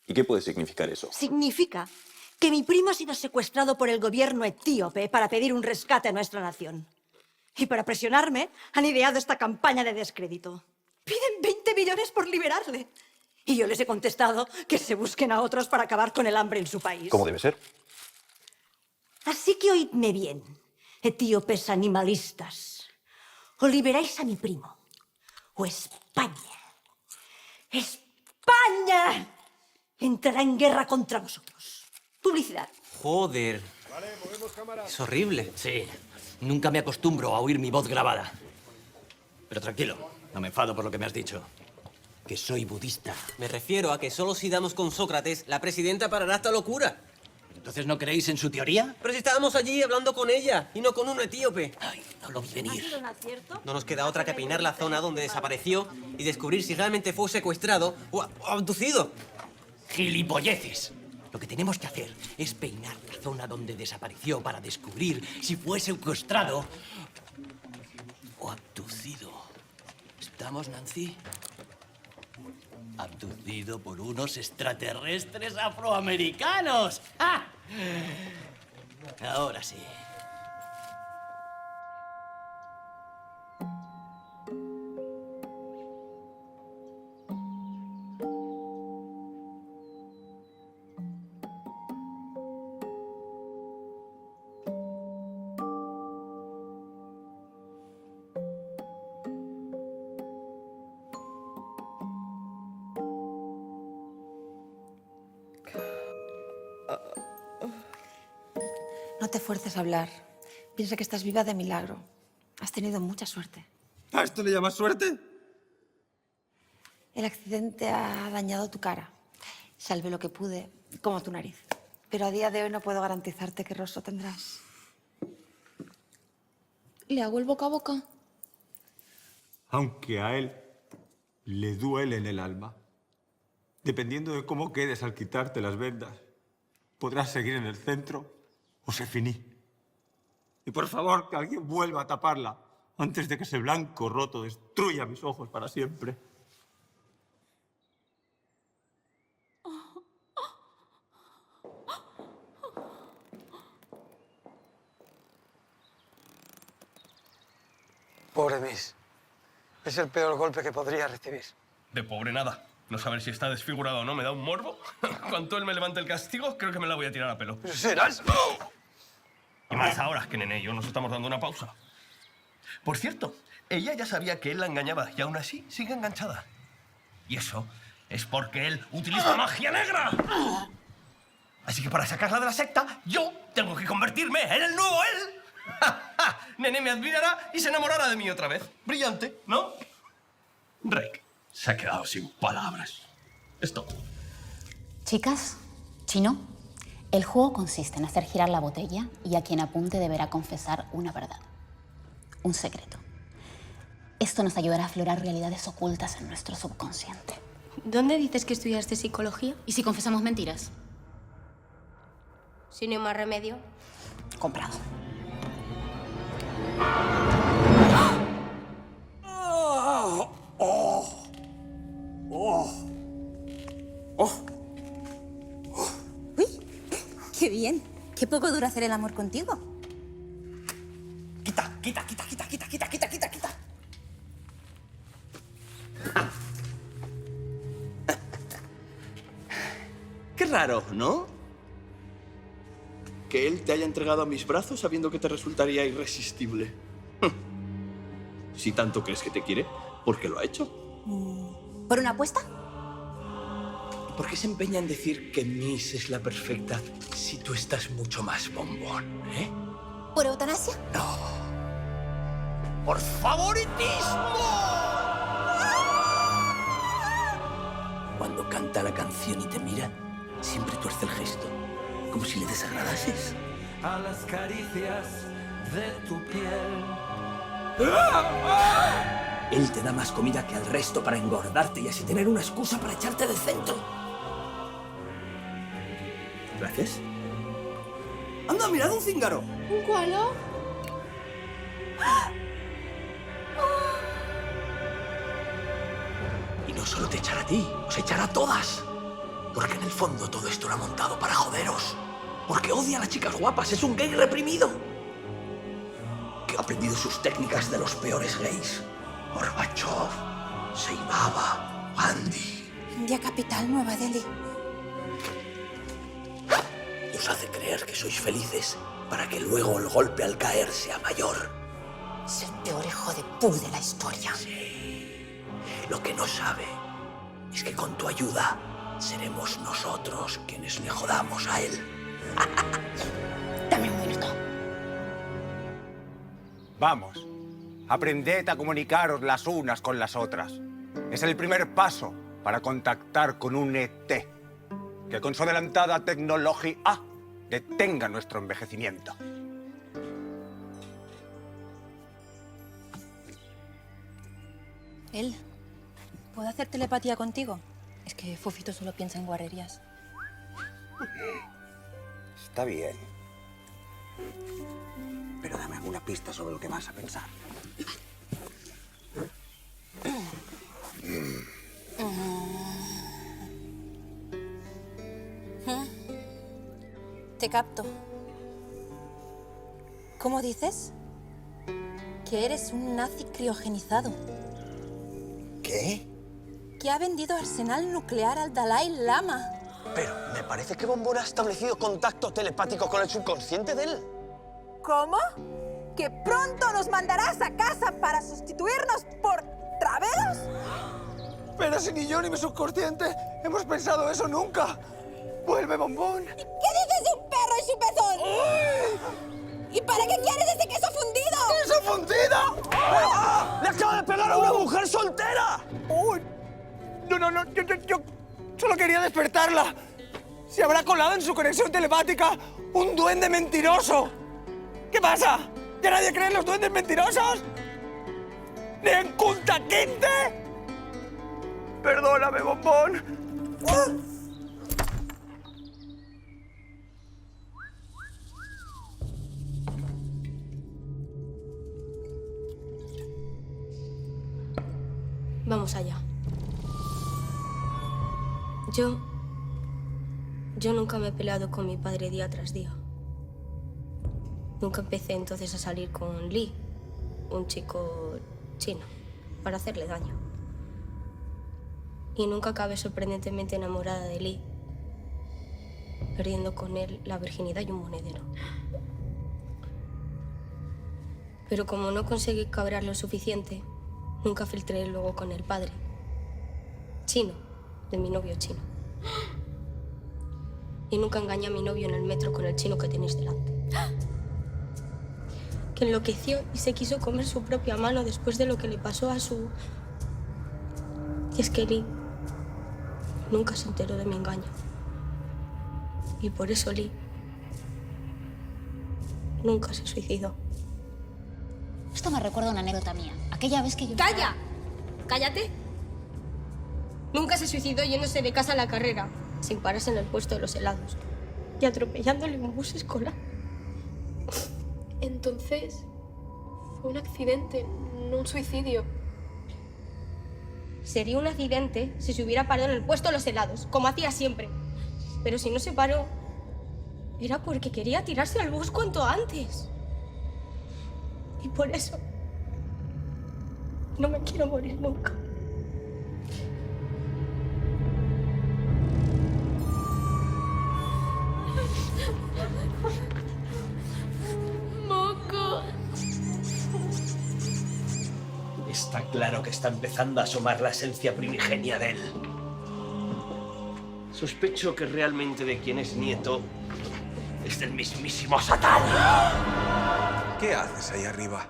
¿Y qué puede significar eso? Significa que mi primo ha sido secuestrado por el gobierno etíope para pedir un rescate a nuestra nación. Y para presionarme, han ideado esta campaña de descrédito. Piden 20 millones por liberarle. Y yo les he contestado que se busquen a otros para acabar con el hambre en su país. ¿Cómo debe ser? Así que oídme bien, etíopes animalistas. O liberáis a mi primo, o España entrará en guerra contra vosotros. Publicidad. Joder. Es horrible. Sí. Nunca me acostumbro a oír mi voz grabada. Pero tranquilo, no me enfado por lo que me has dicho. Que soy budista. Me refiero a que solo si damos con Sócrates, la presidenta parará esta locura. ¿Entonces no creéis en su teoría? Pero si estábamos allí hablando con ella y no con un etíope. Ay, no lo vi venir. No nos queda otra que peinar la zona donde desapareció y descubrir si realmente fue secuestrado o abducido. ¡Gilipolleces! Lo que tenemos que hacer es peinar la zona donde desapareció para descubrir si fue secuestrado o abducido. ¿Estamos, Nancy? Abducido por unos extraterrestres afroamericanos. ¡Ah! Ahora sí. No te fuerces a hablar. Piensa que estás viva de milagro. Has tenido mucha suerte. ¿A esto le llamas suerte? El accidente ha dañado tu cara. Salvé lo que pude, como tu nariz. Pero a día de hoy no puedo garantizarte qué rostro tendrás. ¿Le hago el boca a boca? Aunque a él le duele en el alma, dependiendo de cómo quedes al quitarte las vendas, podrás seguir en el centro o se finí. Y por favor, que alguien vuelva a taparla antes de que ese blanco roto destruya mis ojos para siempre. Pobre Miss. Es el peor golpe que podría recibir. De pobre nada. No saber si está desfigurado o no me da un morbo. Cuando él me levante el castigo, creo que me la voy a tirar a pelo. Pero serás... Y más ahora que Nene y yo nos estamos dando una pausa. Por cierto, ella ya sabía que él la engañaba y aún así sigue enganchada. Y eso es porque él utiliza magia negra. Así que para sacarla de la secta, yo tengo que convertirme en el nuevo él. Nene me admirará y se enamorará de mí otra vez. Brillante, ¿no? Rake se ha quedado sin palabras. Es todo. Chicas, Chino, el juego consiste en hacer girar la botella y a quien apunte deberá confesar una verdad, un secreto. Esto nos ayudará a aflorar realidades ocultas en nuestro subconsciente. ¿Dónde dices que estudiaste psicología? ¿Y si confesamos mentiras? Si no hay más remedio. Comprado. ¡Uy! ¡Qué bien! ¡Qué poco dura hacer el amor contigo! Quita. Qué raro, ¿no? Que él te haya entregado a mis brazos sabiendo que te resultaría irresistible. Si tanto crees que te quiere, ¿por qué lo ha hecho? ¿Por una apuesta? ¿Por qué se empeña en decir que Miss es la perfecta si tú estás mucho más bombón, eh? ¿Por eutanasia? ¡Por favoritismo! Cuando canta la canción y te mira, siempre tuerce el gesto, como si le desagradases. A las caricias de tu piel. Él te da más comida que al resto para engordarte y así tener una excusa para echarte del centro. Gracias. ¡Anda, mirad un cíngaro! ¿Un koala? Y no solo te echará a ti, os echará a todas. Porque en el fondo todo esto lo ha montado para joderos. Porque odia a las chicas guapas, es un gay reprimido. Que ha aprendido sus técnicas de los peores gays. Gorbachev, Seibaba, Gandhi. India Capital, Nueva Delhi. Y os hace creer que sois felices para que luego el golpe al caer sea mayor. Es el peor hijo de pu de la historia. Lo que no sabe es que con tu ayuda seremos nosotros quienes le jodamos a él. Dame un minuto. Vamos, aprended a comunicaros las unas con las otras. Es el primer paso para contactar con un ET que con su adelantada tecnología detenga nuestro envejecimiento. Él, ¿puedo hacer telepatía contigo? Es que Fofito solo piensa en guarrerías. Está bien. Pero dame alguna pista sobre lo que vas a pensar. Te capto. ¿Cómo dices? Que eres un nazi criogenizado. ¿Qué? Que ha vendido arsenal nuclear al Dalai Lama. Pero me parece que Bombón ha establecido contacto telepático con el subconsciente de él. ¿Cómo? ¿Que pronto nos mandarás a casa para sustituirnos por traveros? Pero si ni yo ni mi subconsciente hemos pensado eso nunca. ¡Vuelve, Bombón! ¿Qué dices de un perro y su pezón? ¿Y para qué quieres ese queso fundido? ¿Queso fundido? ¡Ah! ¡Le acaba de pegar a una mujer soltera! ¡Uy! No, yo solo quería despertarla. Se habrá colado en su conexión telepática un duende mentiroso. ¿Qué pasa? ¿Ya nadie cree en los duendes mentirosos? ¿Ni en Kunta Kinte? Perdóname, bombón. Vamos allá. Yo nunca me he peleado con mi padre día tras día. Nunca empecé entonces a salir con Lee, un chico chino, para hacerle daño. Y nunca acabé sorprendentemente enamorada de Lee, perdiendo con él la virginidad y un monedero. Pero como no conseguí cabrear lo suficiente, nunca filtré luego con el padre, chino, de mi novio chino. Y nunca engañé a mi novio en el metro con el chino que tenéis delante. Que enloqueció y se quiso comer su propia mano después de lo que le pasó a su... Y es que Lee nunca se enteró de mi engaño. Y por eso Lee nunca se suicidó. Esto me recuerda a una anécdota mía. Aquella vez que yo... ¡Calla! ¡Cállate! Nunca se suicidó yéndose de casa a la carrera, sin pararse en el puesto de los helados y atropellándole un bus escolar. Entonces, fue un accidente, no un suicidio. Sería un accidente si se hubiera parado en el puesto de los helados, como hacía siempre. Pero si no se paró, era porque quería tirarse al bus cuanto antes. Y por eso no me quiero morir nunca. Moco. Está claro que está empezando a asomar la esencia primigenia de él. Sospecho que realmente de quien es nieto es del mismísimo Satán. ¿Qué haces ahí arriba?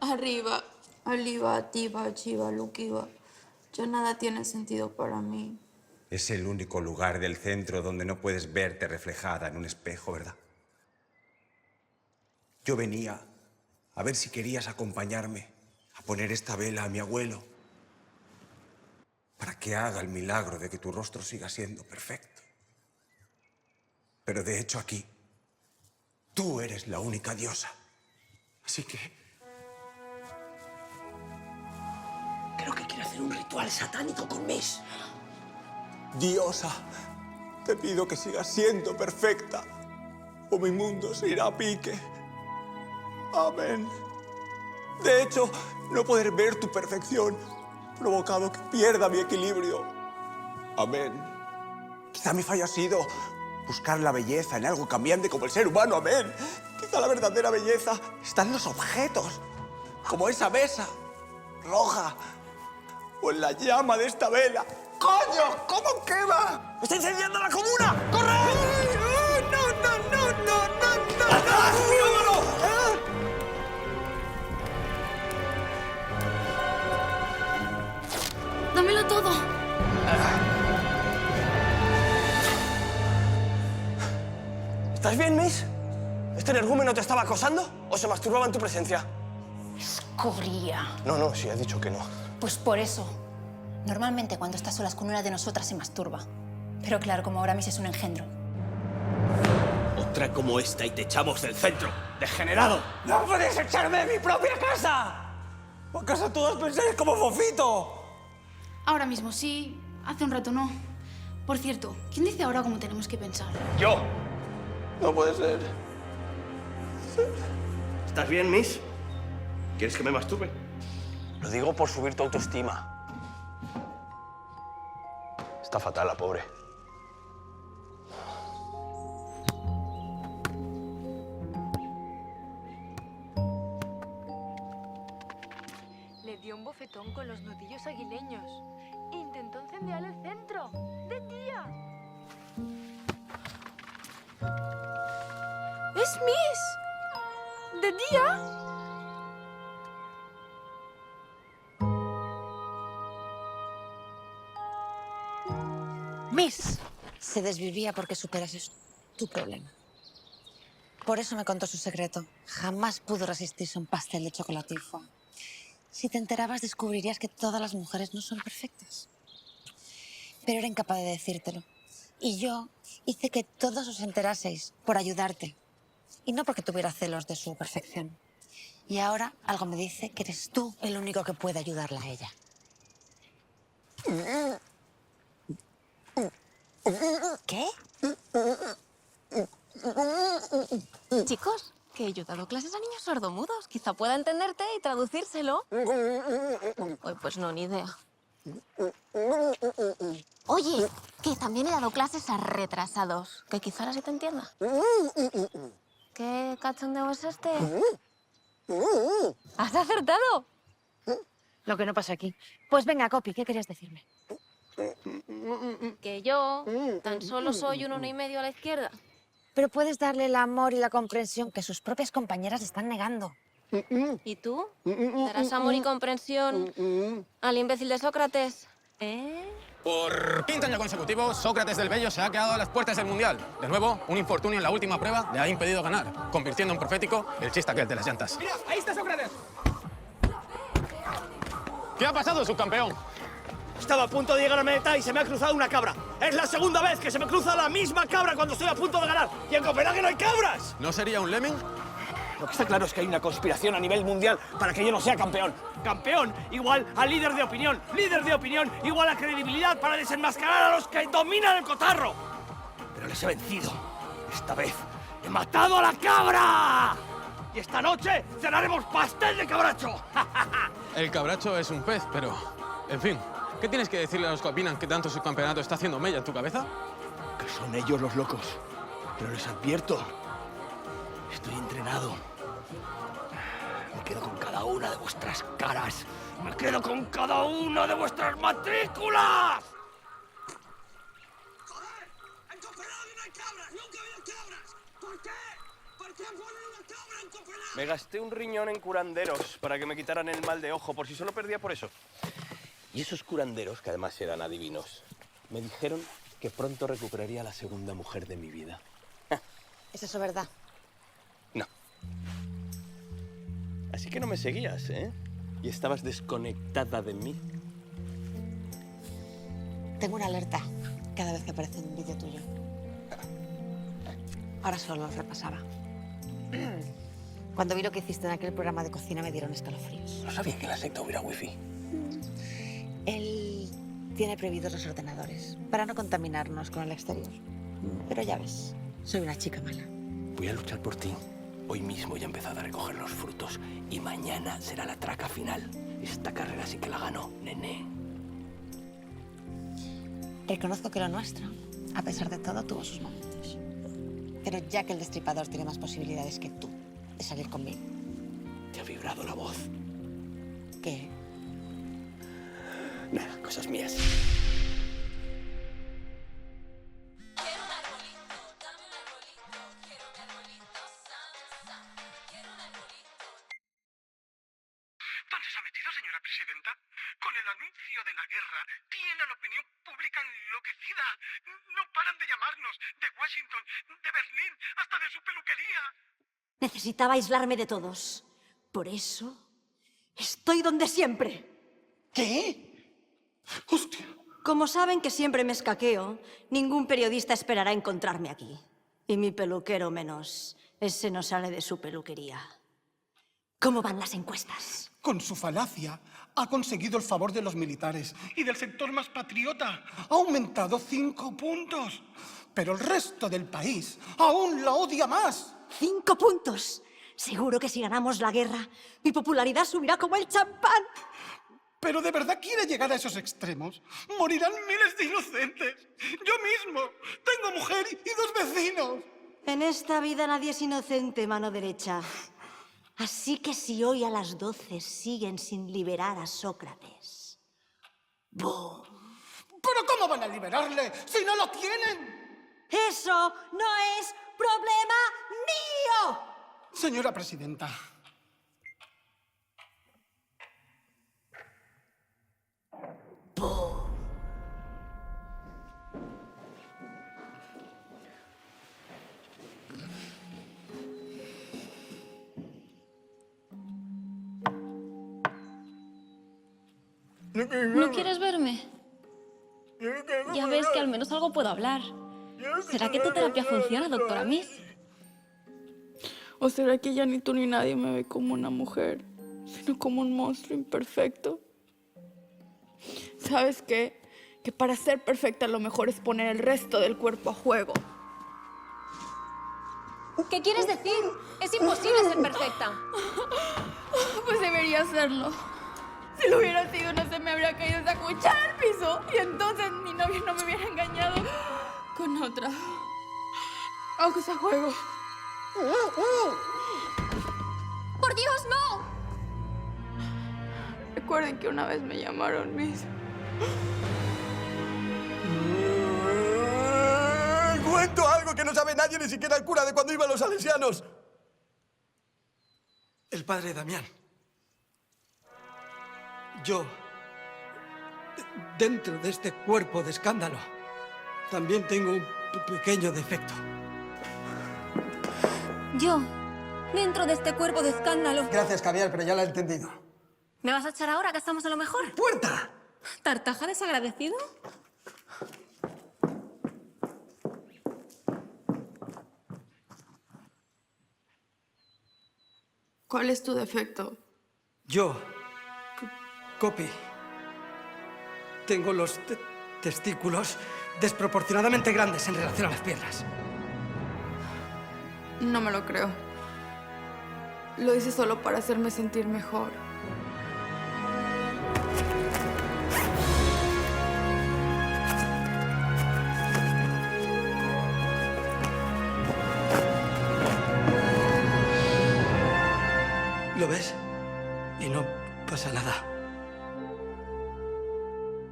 Arriba, aliva, tiba, chiva, luquiva. Ya nada tiene sentido para mí. Es el único lugar del centro donde no puedes verte reflejada en un espejo, ¿verdad? Yo venía a ver si querías acompañarme a poner esta vela a mi abuelo para que haga el milagro de que tu rostro siga siendo perfecto. Pero de hecho aquí, tú eres la única diosa. Así que... Creo que quiere hacer un ritual satánico con Miss. Diosa, te pido que sigas siendo perfecta o mi mundo se irá a pique. Amén. De hecho, no poder ver tu perfección ha provocado que pierda mi equilibrio. Amén. Quizá mi fallo ha sido buscar la belleza en algo cambiante como el ser humano. Amén. Quizá la verdadera belleza está en los objetos, como esa mesa roja o en la llama de esta vela. ¡Coño! ¿Cómo quema? ¡Está incendiando la comuna! ¡Corre! ¡No! ¡Atrás, pirómano! ¡Dámelo todo! ¿Estás bien, Miss? ¿Este energúmeno te estaba acosando o se masturbaba en tu presencia? Escurría. No, sí, ha dicho que no. Pues por eso. Normalmente cuando está a solas con una de nosotras se masturba. Pero claro, como ahora Miss es un engendro. Otra como esta y te echamos del centro, degenerado. ¡No puedes echarme de mi propia casa! ¿O acaso todos pensáis como Fofito? Ahora mismo sí, hace un rato no. Por cierto, ¿quién dice ahora cómo tenemos que pensar? ¡Yo! No puede ser. ¿Estás bien, Miss? ¿Quieres que me masturbe? Lo digo por subir tu autoestima. Está fatal la pobre. Le dio un bofetón con los nudillos aguileños. Intentó incendiar el centro. ¡De tía! ¡Es Miss! ¿De día? Miss se desvivía porque superases tu problema. Por eso me contó su secreto. Jamás pudo resistirse a un pastel de chocolate y foie. Si te enterabas, descubrirías que todas las mujeres no son perfectas. Pero era incapaz de decírtelo. Y yo hice que todos os enteraseis por ayudarte. Y no porque tuviera celos de su perfección. Y ahora algo me dice que eres tú el único que puede ayudarla a ella. ¿Qué? Chicos, que yo he dado clases a niños sordomudos. Quizá pueda entenderte y traducírselo. Pues no, ni idea. Oye, que también he dado clases a retrasados. Que quizá ahora sí te entienda. ¿Qué cachondeo es este? ¿Has acertado? Lo que no pasa aquí. Pues venga, Copy, ¿qué querías decirme? Que yo tan solo soy un 1,5 a la izquierda. Pero puedes darle el amor y la comprensión que sus propias compañeras están negando. ¿Y tú? ¿Darás amor y comprensión al imbécil de Sócrates? Por quinto año consecutivo, Sócrates del Bello se ha quedado a las puertas del Mundial. De nuevo, un infortunio en la última prueba le ha impedido ganar, convirtiendo en profético el chiste aquel de las llantas. ¡Mira, ahí está Sócrates! ¿Qué ha pasado, subcampeón? Estaba a punto de llegar a meta y se me ha cruzado una cabra. Es la segunda vez que se me cruza la misma cabra cuando estoy a punto de ganar. Y en Copenhague no hay cabras. ¿No sería un lemming? Lo que está claro es que hay una conspiración a nivel mundial para que yo no sea campeón. Campeón igual a líder de opinión. Líder de opinión igual a credibilidad para desenmascarar a los que dominan el cotarro. Pero les he vencido. Esta vez he matado a la cabra. Y esta noche cenaremos pastel de cabracho. El cabracho es un pez, pero... En fin, ¿qué tienes que decirle a los que opinan que tanto subcampeonato está haciendo mella en tu cabeza? Que son ellos los locos. Pero les advierto, estoy entrenado. Me quedo con cada una de vuestras caras. Me quedo con cada una de vuestras matrículas. ¡Joder! ¡En Copenhague no hay cabras! ¡Nunca ha habido cabras! ¿Por qué? ¿Por qué ponen una cabra en Copenhague? Me gasté un riñón en curanderos para que me quitaran el mal de ojo, por si solo perdía por eso. Y esos curanderos, que además eran adivinos, me dijeron que pronto recuperaría a la segunda mujer de mi vida. ¿Es eso verdad? No. Así que no me seguías, ¿eh? Y estabas desconectada de mí. Tengo una alerta cada vez que aparece un vídeo tuyo. Ahora solo lo repasaba. Cuando vi lo que hiciste en aquel programa de cocina me dieron escalofríos. No sabía que en la secta hubiera wifi. Él tiene prohibidos los ordenadores para no contaminarnos con el exterior. Pero ya ves, soy una chica mala. Voy a luchar por ti. Hoy mismo ya he empezado a recoger los frutos y mañana será la traca final. Esta carrera sí que la ganó, nené. Reconozco que lo nuestro, a pesar de todo, tuvo sus momentos. Pero Jack el Destripador tiene más posibilidades que tú de salir conmigo. Te ha vibrado la voz. ¿Qué? Nada, cosas mías. ¿Dónde se ha metido, señora presidenta? Con el anuncio de la guerra, tiene a la opinión pública enloquecida. No paran de llamarnos, de Washington, de Berlín, hasta de su peluquería. Necesitaba aislarme de todos. Por eso estoy donde siempre. ¿Qué? ¡Hostia! Como saben que siempre me escaqueo, ningún periodista esperará encontrarme aquí. Y mi peluquero menos. Ese no sale de su peluquería. ¿Cómo van las encuestas? Con su falacia ha conseguido el favor de los militares y del sector más patriota. Ha aumentado 5 puntos. Pero el resto del país aún la odia más. 5 puntos. Seguro que si ganamos la guerra, mi popularidad subirá como el champán. ¿Pero de verdad quiere llegar a esos extremos? Morirán miles de inocentes. Yo mismo tengo mujer y 2 vecinos. En esta vida nadie es inocente, mano derecha. Así que si hoy a las 12 siguen sin liberar a Sócrates... ¡boom! ¿Pero cómo van a liberarle si no lo tienen? ¡Eso no es problema mío! Señora presidenta. ¿No quieres verme? Ya ves que al menos algo puedo hablar. ¿Será que tu terapia funciona, doctora Miss? ¿O será que ya ni tú ni nadie me ve como una mujer, sino como un monstruo imperfecto? ¿Sabes qué? Que para ser perfecta lo mejor es poner el resto del cuerpo a juego. ¿Qué quieres decir? Es imposible ser perfecta. Pues debería hacerlo. Si lo hubiera sido, no se me habría caído esa cuchara al piso. Y entonces mi novio no me hubiera engañado con otra. Aunque sea juego. ¡Por Dios, no! Recuerden que una vez me llamaron Miss. ¡Cuento algo que no sabe nadie, ni siquiera el cura de cuando iba a los salesianos! El padre Damián. Yo, dentro de este cuerpo de escándalo, también tengo un pequeño defecto. Yo, dentro de este cuerpo de escándalo. Gracias, Caviar, pero ya lo he entendido. ¿Me vas a echar ahora que estamos a lo mejor? ¡Puerta! ¿Tartaja desagradecido? ¿Cuál es tu defecto? Yo, Copy, tengo los testículos desproporcionadamente grandes en relación a las piernas. No me lo creo. Lo hice solo para hacerme sentir mejor. ¿Lo ves? Y no pasa nada.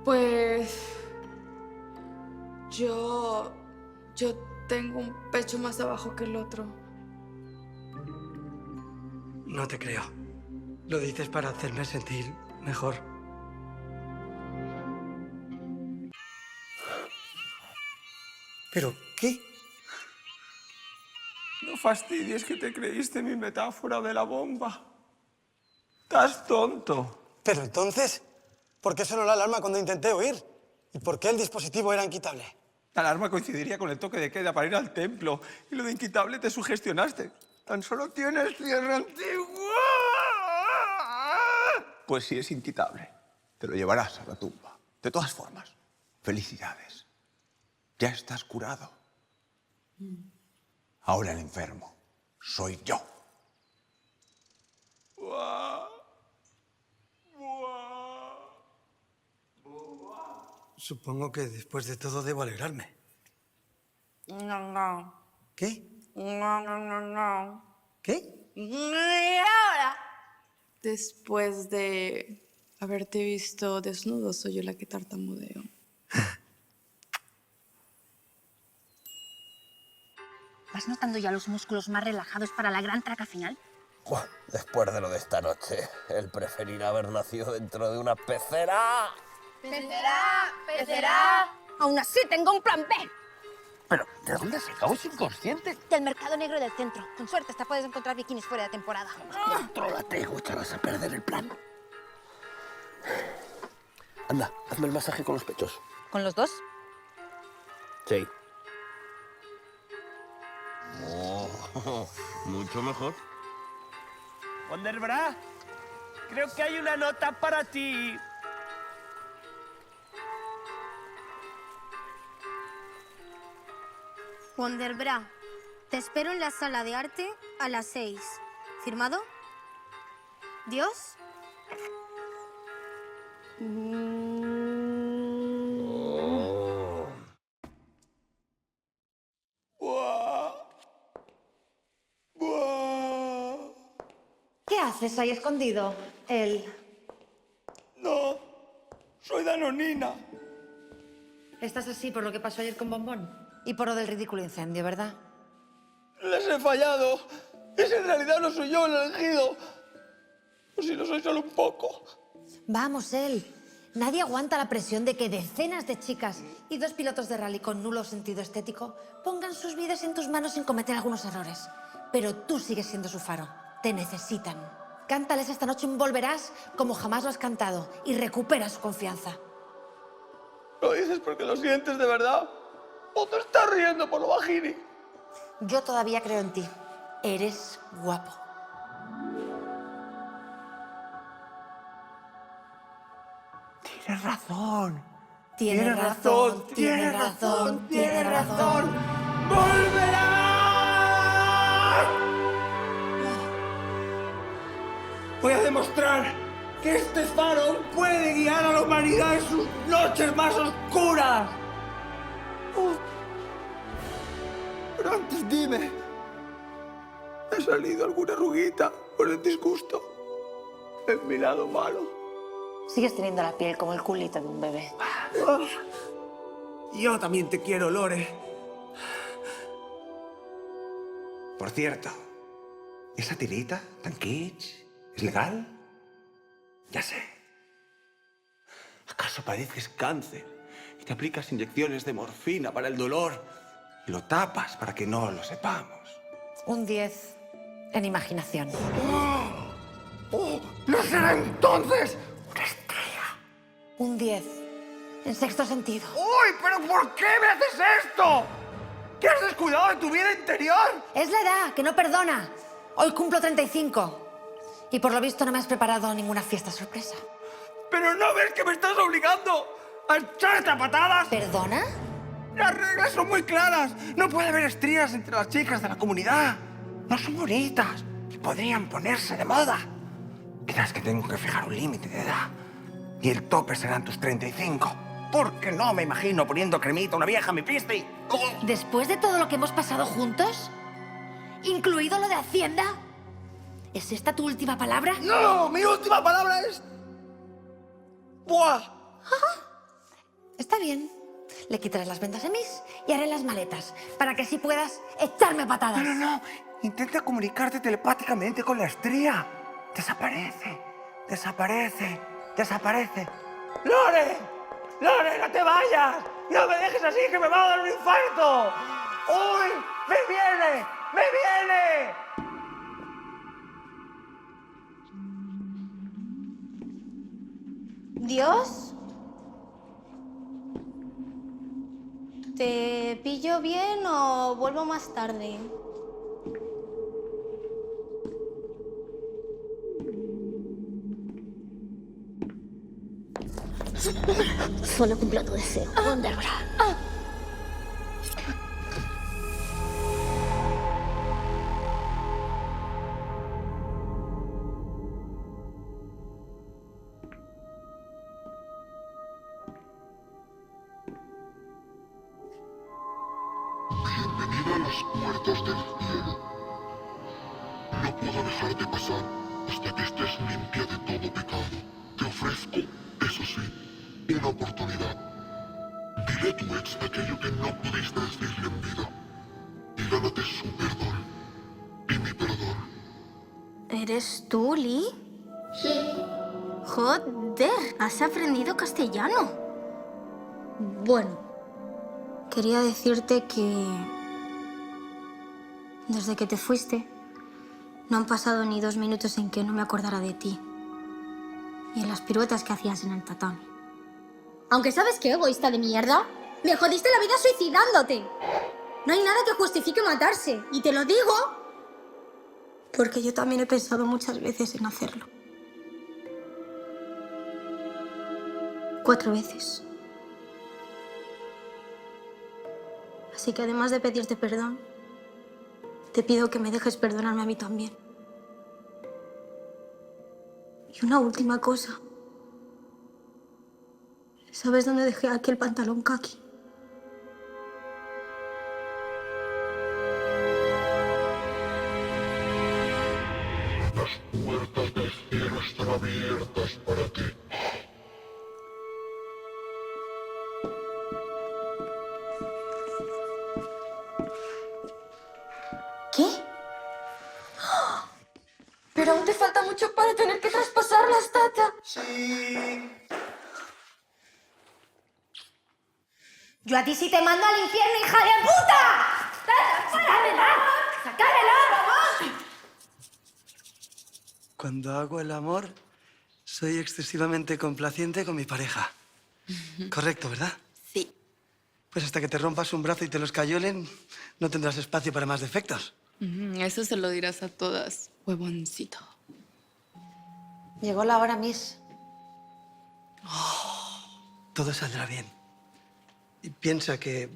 Pues... Yo tengo un pecho más abajo que el otro. No te creo. Lo dices para hacerme sentir mejor. ¿Pero qué? No fastidies que te creíste mi metáfora de la bomba. Estás tonto. Pero entonces, ¿por qué sonó la alarma cuando intenté huir? ¿Y por qué el dispositivo era inquitable? La alarma coincidiría con el toque de queda para ir al templo. Y lo de inquitable te sugestionaste. Tan solo tienes tierra antigua. Pues sí es inquitable. Te lo llevarás a la tumba. De todas formas, felicidades. Ya estás curado. Ahora el enfermo soy yo. Supongo que después de todo debo alegrarme. No. ¿Qué? No. ¿Qué? Y ahora. Después de haberte visto desnudo, soy yo la que tartamudeo. ¿Vas notando ya los músculos más relajados para la gran traca final? Buah, después de lo de esta noche, él preferirá haber nacido dentro de una pecera. ¡Pecerá! Aún así tengo un plan B. Pero, ¿de dónde has sacado ese inconsciente? Del mercado negro del centro. Con suerte hasta puedes encontrar bikinis fuera de temporada. Contrólate, o echarás a perder el plan. Anda, hazme el masaje con los pechos. ¿Con los dos? Sí. Oh, mucho mejor. Wonderbra, creo que hay una nota para ti. Wonderbra, te espero en la sala de arte a las 6. ¿Firmado? ¿Dios? ¿Qué haces ahí escondido? No, soy danonina. Estás así por lo que pasó ayer con Bombón y por lo del ridículo incendio, ¿verdad? Les he fallado. ¿Y si en realidad no soy yo el elegido? O si lo soy solo un poco. Vamos, él. Nadie aguanta la presión de que decenas de chicas y 2 pilotos de rally con nulo sentido estético pongan sus vidas en tus manos sin cometer algunos errores. Pero tú sigues siendo su faro. Te necesitan. Cántales esta noche un Volverás como jamás lo has cantado y recupera su confianza. ¿Lo dices porque lo sientes de verdad? ¿O te estás riendo por lo bajini? Yo todavía creo en ti. Eres guapo. Tienes razón. Tienes razón, tienes razón, tienes razón. ¡Volverá! Voy a demostrar que este faro puede guiar a la humanidad en sus noches más oscuras. Pero antes dime, ¿me ha salido alguna arruguita por el disgusto? En mi lado malo. Sigues teniendo la piel como el culito de un bebé. Yo también te quiero, Lore. Por cierto, ¿esa tirita tan kitsch es legal? Ya sé. ¿Acaso padeces cáncer y te aplicas inyecciones de morfina para el dolor y lo tapas para que no lo sepamos? Un 10 en imaginación. ¡Oh! ¡No será entonces! Un 10 en sexto sentido. ¡Uy! ¿Pero por qué me haces esto? ¿Qué has descuidado de tu vida interior? Es la edad, que no perdona. Hoy cumplo 35. Y por lo visto no me has preparado ninguna fiesta sorpresa. ¿Pero no ves que me estás obligando a echarte a patadas? ¿Perdona? Las reglas son muy claras. No puede haber estrías entre las chicas de la comunidad. No son bonitas y podrían ponerse de moda. Quizás que tengo que fijar un límite de edad. Y el tope serán tus 35. Porque no me imagino poniendo cremita a una vieja en mi pisti. Después de todo lo que hemos pasado juntos, incluido lo de Hacienda, ¿es esta tu última palabra? ¡No! ¡Mi última palabra es... ¡Buah! Está bien. Le quitaré las vendas a Miss y haré las maletas para que así puedas echarme patadas. No. Intenta comunicarte telepáticamente con la estría. Desaparece. ¡Lore! ¡Lore, no te vayas! ¡No me dejes así, que me va a dar un infarto! ¡Uy! ¡Me viene! ¿Dios? ¿Te pillo bien o vuelvo más tarde? Solo cumplo tu deseo, Wonderbra. Bienvenida a las puertas del cielo. No puedo dejarte pasar hasta que estés limpia de todo pecado. Te ofrezco, eso sí, una oportunidad. Dile a tu ex aquello que no pudiste decirle en vida. Y gánate su perdón. Y mi perdón. ¿Eres tú, Lee? Sí. Joder, has aprendido castellano. Bueno, quería decirte que desde que te fuiste no han pasado ni 2 minutos en que no me acordara de ti y en las piruetas que hacías en el tatami. Aunque sabes qué, egoísta de mierda, me jodiste la vida suicidándote. No hay nada que justifique matarse, y te lo digo porque yo también he pensado muchas veces en hacerlo. 4 veces. Así que además de pedirte perdón, te pido que me dejes perdonarme a mí también. Y una última cosa. ¿Sabes dónde dejé aquel pantalón kaki? Las puertas del cielo están abiertas para ti. ¿Qué? Pero aún te falta mucho para tener que traspasarlas, Tata. Sí. Yo a ti sí te mando al infierno, hija de puta. ¡Tata, sácamela! ¡Sácamela, vamos! Cuando hago el amor, soy excesivamente complaciente con mi pareja. Correcto, ¿verdad? Sí. Pues hasta que te rompas un brazo y te los cayolen, no tendrás espacio para más defectos. Eso se lo dirás a todas, huevoncito. Llegó la hora, Miss. Todo saldrá bien. Y piensa que,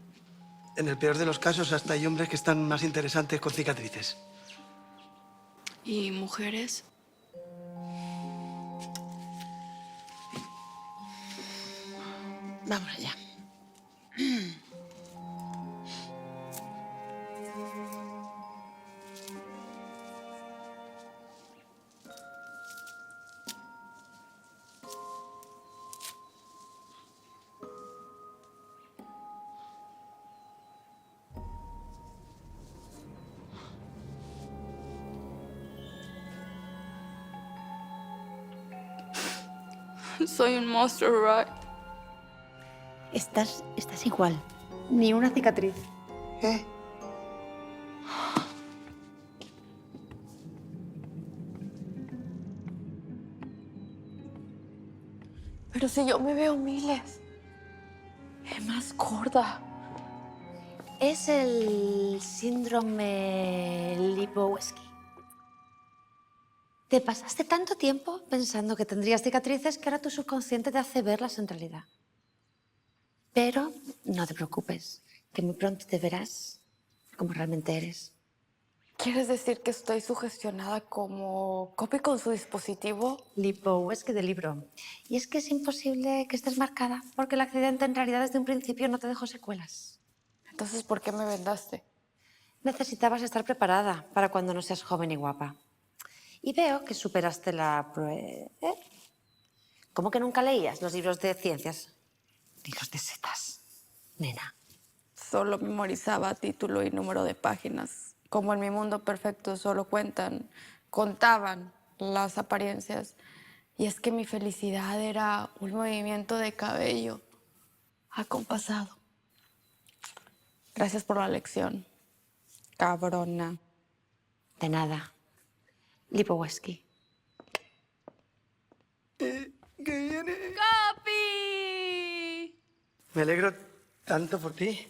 en el peor de los casos, hasta hay hombres que están más interesantes con cicatrices. ¿Y mujeres? Vamos allá. Soy un monstruo, right? Estás igual. Ni una cicatriz. ¿Eh? Pero si yo me veo miles. Es más gorda. Es el síndrome Lipovetsky. Te pasaste tanto tiempo pensando que tendrías cicatrices que ahora tu subconsciente te hace verlas en realidad. Pero no te preocupes, que muy pronto te verás como realmente eres. ¿Quieres decir que estoy sugestionada como Copy con su dispositivo? Lipovetsky de libro. Y es que es imposible que estés marcada, porque el accidente en realidad desde un principio no te dejó secuelas. Entonces, ¿por qué me vendaste? Necesitabas estar preparada para cuando no seas joven y guapa. Y veo que superaste la prueba. ¿Cómo que nunca leías los libros de ciencias? Ni los de setas, nena. Solo memorizaba título y número de páginas. Como en mi mundo perfecto solo contaban las apariencias. Y es que mi felicidad era un movimiento de cabello acompasado. Gracias por la lección, cabrona. De nada. Lipovetsky. ¿Qué viene? ¡Capi! Me alegro tanto por ti.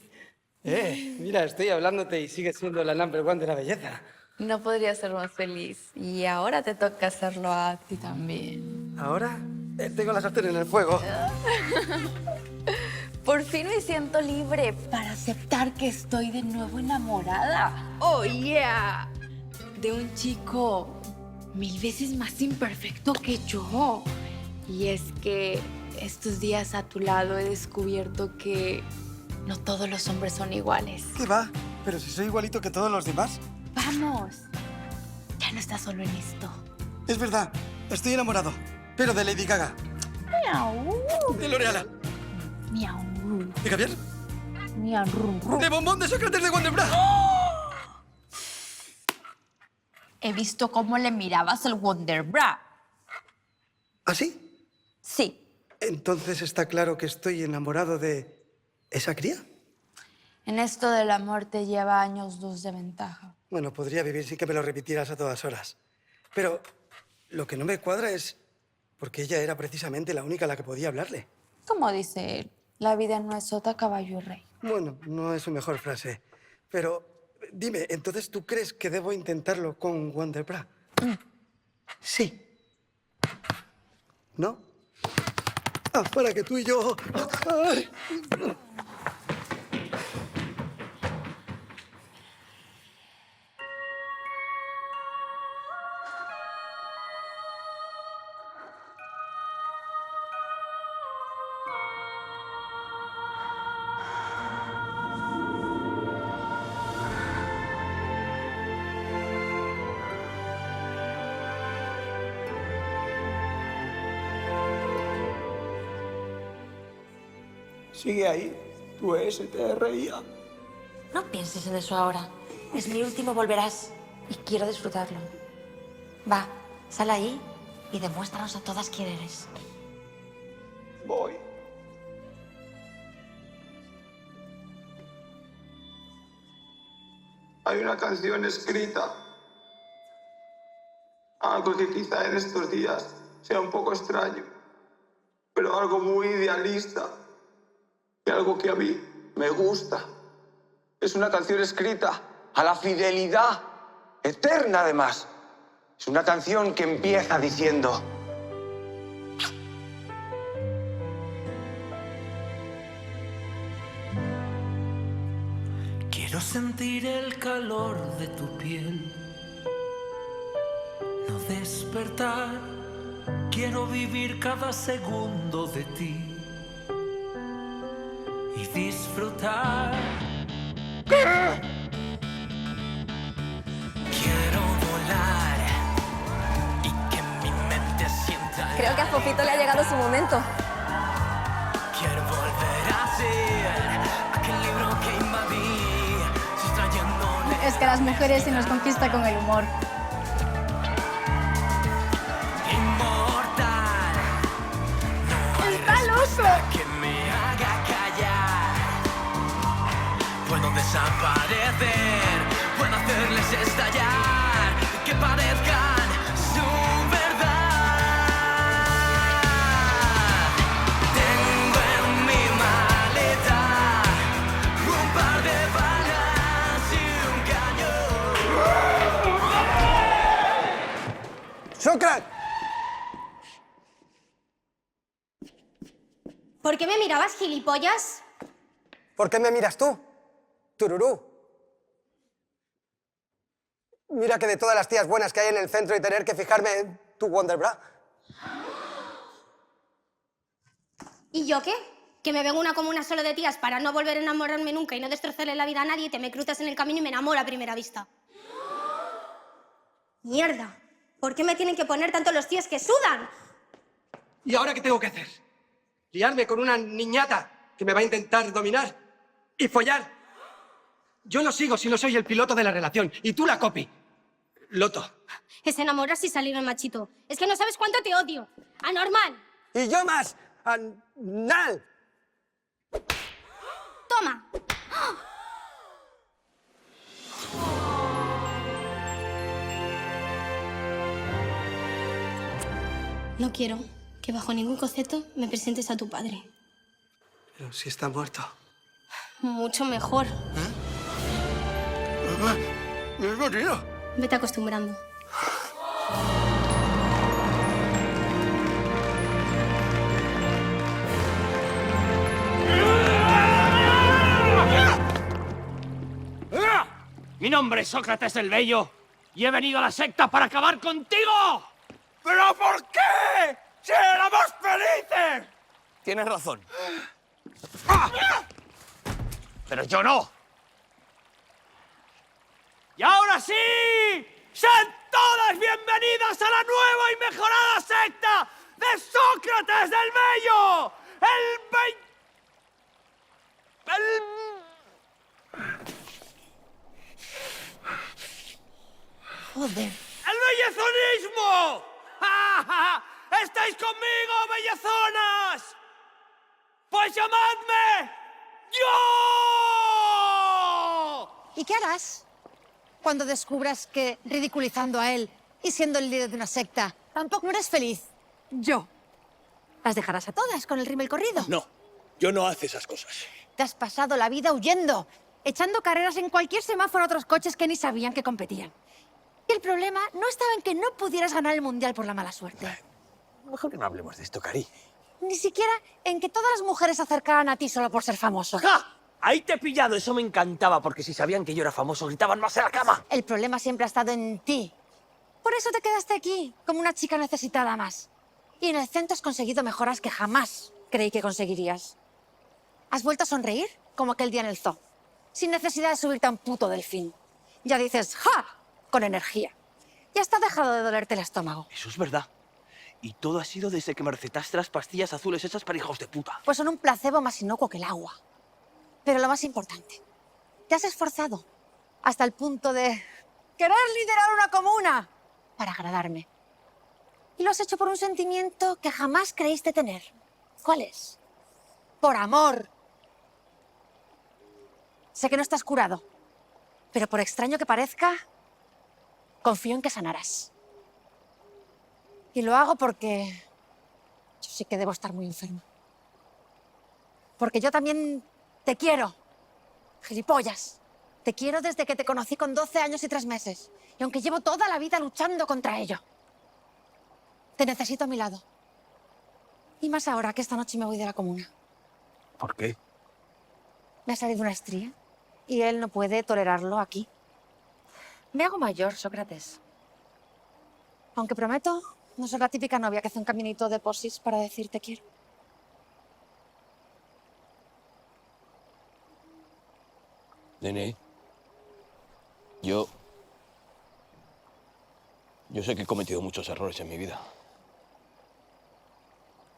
Mira, estoy hablándote y sigues siendo la number one de la belleza. No podría ser más feliz. Y ahora te toca hacerlo a ti también. Ahora tengo la sartén en el fuego. Por fin me siento libre para aceptar que estoy de nuevo enamorada. ¡Oh, yeah! De un chico 1000 veces más imperfecto que yo. Y es que estos días a tu lado he descubierto que no todos los hombres son iguales. ¿Qué va? Pero si soy igualito que todos los demás. ¡Vamos! Ya no estás solo en esto. Es verdad, estoy enamorado. Pero de Lady Gaga. ¡Miau! De L'Oreal. ¡Miau! ¿De Javier? ¡Miau! De Bombón de Sócrates de Wonder Bra. He visto cómo le mirabas el Wonder Bra. ¿Ah, sí? Sí. Entonces está claro que estoy enamorado de esa cría. En esto del amor te lleva años luz de ventaja. Bueno, podría vivir sin que me lo repitieras a todas horas. Pero lo que no me cuadra es porque ella era precisamente la única a la que podía hablarle. Como dice él, la vida no es sota, caballo y rey. Bueno, no es su mejor frase. Pero dime, ¿entonces tú crees que debo intentarlo con Wonder Bra? Sí. ¿No? Ah, para que tú y yo... ¡Ay! Sigue ahí, tu STRIA. No pienses en eso ahora. Es mi último volverás y quiero disfrutarlo. Va, Sal ahí y demuéstranos a todas quién eres. Voy. Hay una canción escrita. Algo que quizá en estos días sea un poco extraño, pero algo muy idealista y algo que a mí me gusta. Es una canción escrita a la fidelidad eterna, además. Es una canción que empieza diciendo: Quiero sentir el calor de tu piel, no despertar. Quiero vivir cada segundo de ti y disfrutar. Quiero volar y que mi mente sienta. Creo que a Fofito le ha llegado su momento. Quiero volver a ser aquel libro que invadí, sustrayéndole. Es que a las mujeres se nos conquista con el humor. Inmortal. No hay ¡Está loco! respuesta que me haga callar. Puedo desaparecer, puedo hacerles estallar, que parezcan su verdad. Tengo en mi maleta un par de balas y un cañón. ¡Sócrates! ¿Por qué me mirabas, gilipollas? ¿Por qué me miras tú? Tururú. Mira que de todas las tías buenas que hay en el centro y tener que fijarme en tu Wonderbra. ¿Y yo qué? Que me vengo una comuna solo de tías para no volver a enamorarme nunca y no destrozarle la vida a nadie y te me cruzas en el camino y me enamoro a primera vista. ¡Mierda! ¿Por qué me tienen que poner tanto los tíos que sudan? ¿Y ahora qué tengo que hacer? ¿Liarme con una niñata que me va a intentar dominar y follar? Yo no sigo si no soy el piloto de la relación y tú la copy. Loto. Es enamorarse y salir al machito. Es que no sabes cuánto te odio. ¡Anormal! Y yo más. ¡Anal! ¡Toma! No quiero que bajo ningún concepto me presentes a tu padre. Pero si está muerto. Mucho mejor. ¡Mismo tío! Vete acostumbrando. Mi nombre es Sócrates el Bello y he venido a la secta para acabar contigo. ¿Pero por qué? ¡Si éramos felices! Tienes razón. Pero yo no. Y ahora sí, sean todas bienvenidas a la nueva y mejorada secta de Sócrates el Bello. Joder. ¡El bellezonismo! ¡Ja, ja! ¿Estáis conmigo, bellezonas? ¡Pues llamadme yo! ¿Y qué harás cuando descubras que, ridiculizando a él y siendo el líder de una secta, tampoco eres feliz? Yo. ¿Las dejarás a todas con el rímel corrido? No, yo no hace esas cosas. Te has pasado la vida huyendo, echando carreras en cualquier semáforo a otros coches que ni sabían que competían. Y el problema no estaba en que no pudieras ganar el mundial por la mala suerte. Mejor que no hablemos de esto, Cari. Ni siquiera en que todas las mujeres se acercaran a ti solo por ser famoso. ¡Ja! Ahí te he pillado. Eso me encantaba, porque si sabían que yo era famoso, gritaban más en la cama. El problema siempre ha estado en ti. Por eso te quedaste aquí, como una chica necesitada más. Y en el centro has conseguido mejoras que jamás creí que conseguirías. Has vuelto a sonreír, como aquel día en el zoo, sin necesidad de subirte a un puto delfín. Ya dices, ¡ja!, con energía. Y hasta ha dejado de dolerte el estómago. Eso es verdad. Y todo ha sido desde que me recetaste las pastillas azules esas para hijos de puta. Pues son un placebo más inocuo que el agua. Pero lo más importante, te has esforzado hasta el punto de querer liderar una comuna para agradarme. Y lo has hecho por un sentimiento que jamás creíste tener. ¿Cuál es? Por amor. Sé que no estás curado, pero por extraño que parezca, confío en que sanarás. Y lo hago porque yo sí que debo estar muy enferma. Porque yo también te quiero, gilipollas. Te quiero desde que te conocí con 12 años y 3 meses. Y aunque llevo toda la vida luchando contra ello, te necesito a mi lado. Y más ahora que esta noche me voy de la comuna. ¿Por qué? Me ha salido una estría y él no puede tolerarlo aquí. Me hago mayor, Sócrates. Aunque prometo, no soy la típica novia que hace un caminito de posis para decir te quiero. Nene, yo sé que he cometido muchos errores en mi vida.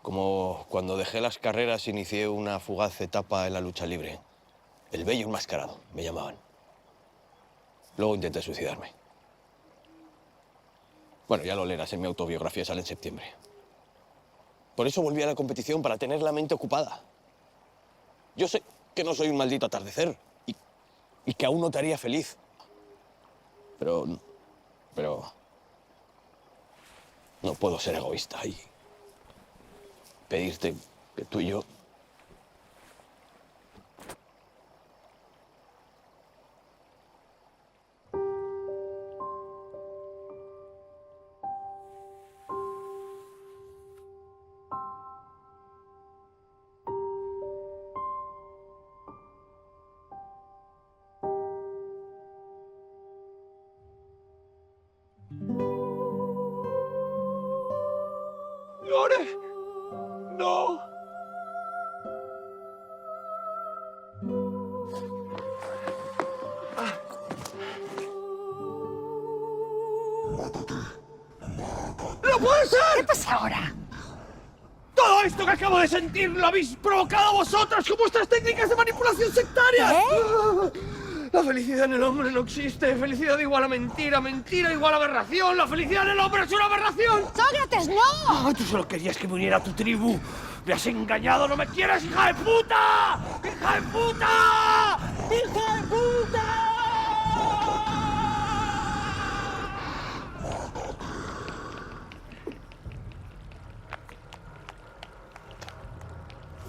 Como cuando dejé las carreras inicié una fugaz etapa en la lucha libre. El bello enmascarado, me llamaban. Luego intenté suicidarme. Bueno, ya lo leerás en mi autobiografía, sale en septiembre. Por eso volví a la competición, para tener la mente ocupada. Yo sé que no soy un maldito atardecer y que aún no te haría feliz. Pero no puedo ser egoísta y pedirte que tú y yo... ¡Lore! ¡No! ¡No puede ser! ¿Qué pasa ahora? Todo esto que acabo de sentir lo habéis provocado vosotros con vuestras técnicas de manipulación sectaria. La felicidad en el hombre no existe. Felicidad igual a mentira, mentira igual a aberración. La felicidad en el hombre es una aberración. ¡Sócrates, no! Tú solo querías que me uniera a tu tribu. Me has engañado, no me quieres, hija de puta. ¡Hija de puta! ¡Hija de puta!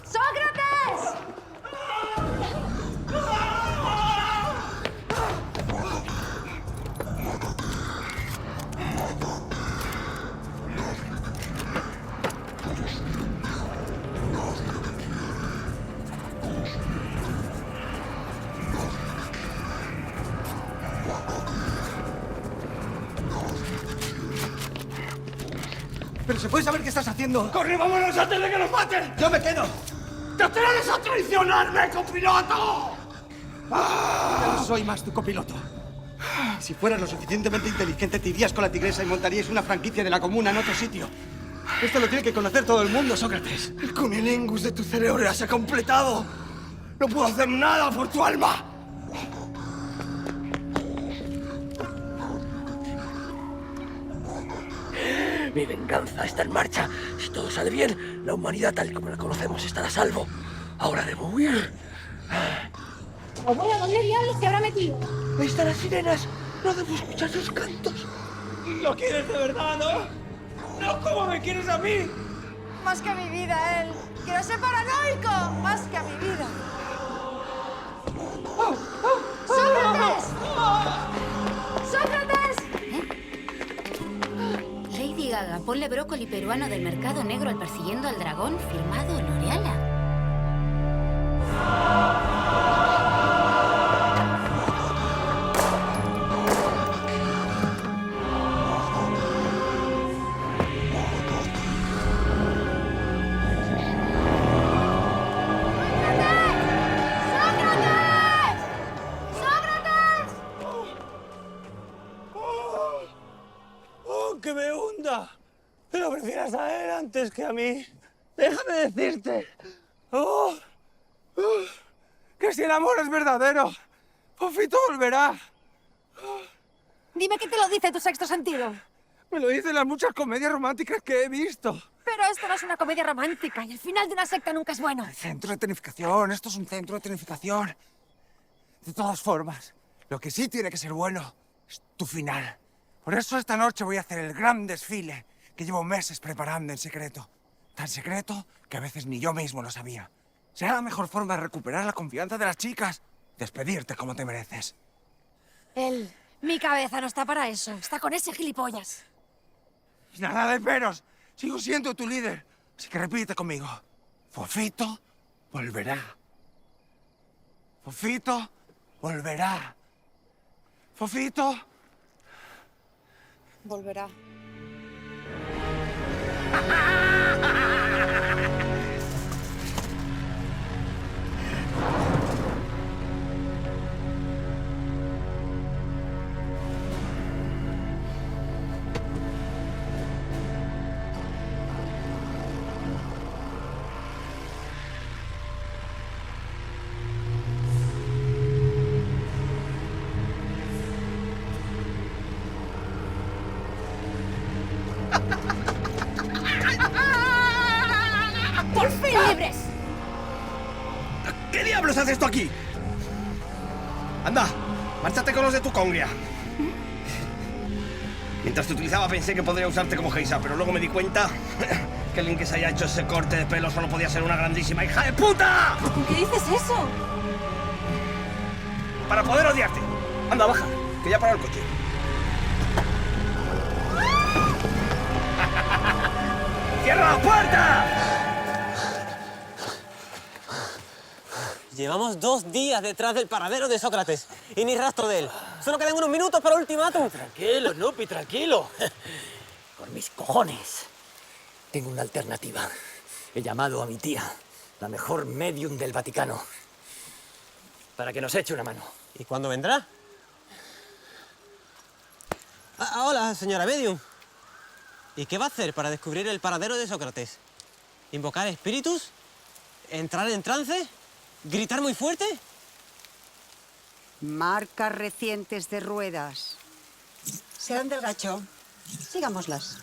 ¡Sócrates! ¿Pero se puede saber qué estás haciendo? ¡Corre, vámonos antes de que nos maten! ¡Yo me quedo! ¡Te atreves a traicionarme, copiloto! Ya no soy más tu copiloto. Si fueras lo suficientemente inteligente, te irías con la tigresa y montarías una franquicia de la comuna en otro sitio. Esto lo tiene que conocer todo el mundo, Sócrates. El cunilingus de tu cerebro ya se ha completado. No puedo hacer nada por tu alma. Mi venganza está en marcha. Si todo sale bien, la humanidad tal como la conocemos estará a salvo. Ahora debo huir. Abuela, ¿dónde diablos se habrá metido? Ahí están las sirenas. No debo escuchar sus cantos. ¿Lo quieres de verdad, no? ¿No como me quieres a mí? Más que a mi vida, él. Quiero ser paranoico. Más que a mi vida. ¡Sócrates! ¡Sócrates! Lady Gaga, ponle brócoli peruano del mercado negro al Persiguiendo al Dragón, firmado L'Oreala. ¡Que me hunda! Pero prefieras a él antes que a mí. Déjame decirte. Que si el amor es verdadero, Fofito volverá. Dime qué te lo dice tu sexto sentido. Me lo dicen las muchas comedias románticas que he visto. Pero esto no es una comedia romántica y el final de una secta nunca es bueno. Centro de tecnificación, esto es un centro de tecnificación. De todas formas, lo que sí tiene que ser bueno es tu final. Por eso esta noche voy a hacer el gran desfile que llevo meses preparando en secreto. Tan secreto que a veces ni yo mismo lo sabía. Será la mejor forma de recuperar la confianza de las chicas. Despedirte como te mereces. Mi cabeza no está para eso. Está con ese gilipollas. Nada de peros. Sigo siendo tu líder. Así que repite conmigo. Fofito volverá. Fofito volverá. Fofito volverá. ¡Por fin libres! ¿Qué diablos haces esto aquí? Anda, márchate con los de tu congria. Mientras te utilizaba pensé que podría usarte como geisha, pero luego me di cuenta que alguien que se haya hecho ese corte de pelo solo podía ser una grandísima hija de puta. ¿Por qué dices eso? Para poder odiarte. Anda, baja, que ya paró el coche. ¡Cierra la puerta! Llevamos 2 días detrás del paradero de Sócrates y ni rastro de él. Solo quedan unos minutos para el ultimátum. Tranquilo, Snoopy, tranquilo. Por mis cojones. Tengo una alternativa. He llamado a mi tía, la mejor medium del Vaticano, para que nos eche una mano. ¿Y cuándo vendrá? Hola, señora medium. ¿Y qué va a hacer para descubrir el paradero de Sócrates? ¿Invocar espíritus? ¿Entrar en trance? ¿Gritar muy fuerte? Marcas recientes de ruedas. Serán del gacho. Sigámoslas.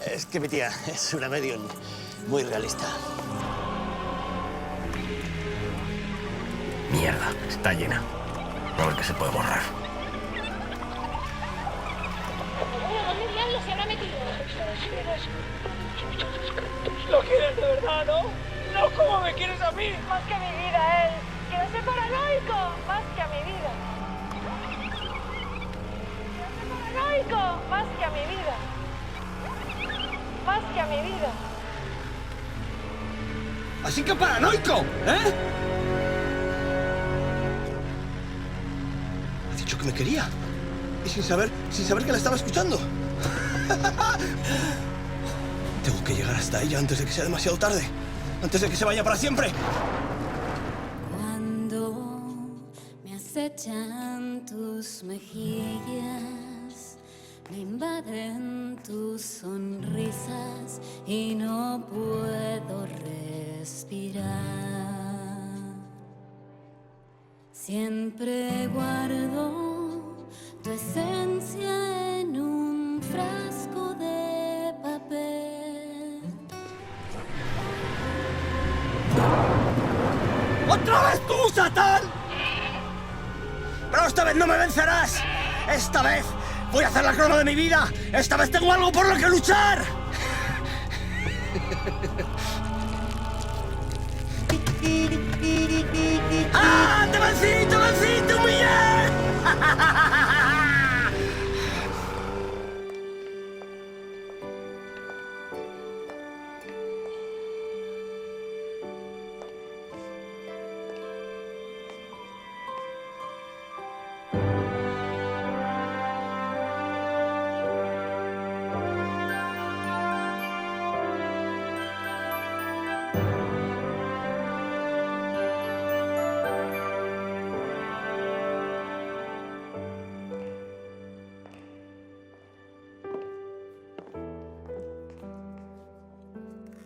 Es que mi tía es una medium muy realista. Mierda, está llena. A ver qué se puede borrar. ¿Dónde diablos se habrá metido? ¿Lo quieres de verdad, no? No como me quieres a mí. Más que a mi vida, él. Quiero ser paranoico. Más que a mi vida. Quiero ser paranoico. Más que a mi vida. Más que a mi vida. Así que paranoico, ¿eh? Ha dicho que me quería. Y sin saber que la estaba escuchando. Tengo que llegar hasta ella antes de que sea demasiado tarde. Antes de que se vaya para siempre. Cuando me acechan tus mejillas, me invaden tus sonrisas y no puedo respirar. Siempre guardo tu esencia en un frasco de papel. ¡Otra vez tú, Satán! Pero esta vez no me vencerás. Esta vez voy a hacer la crono de mi vida. Esta vez tengo algo por lo que luchar. ¡Ah! ¡Te vencí! ¡Te vencí! ¡Te humillé!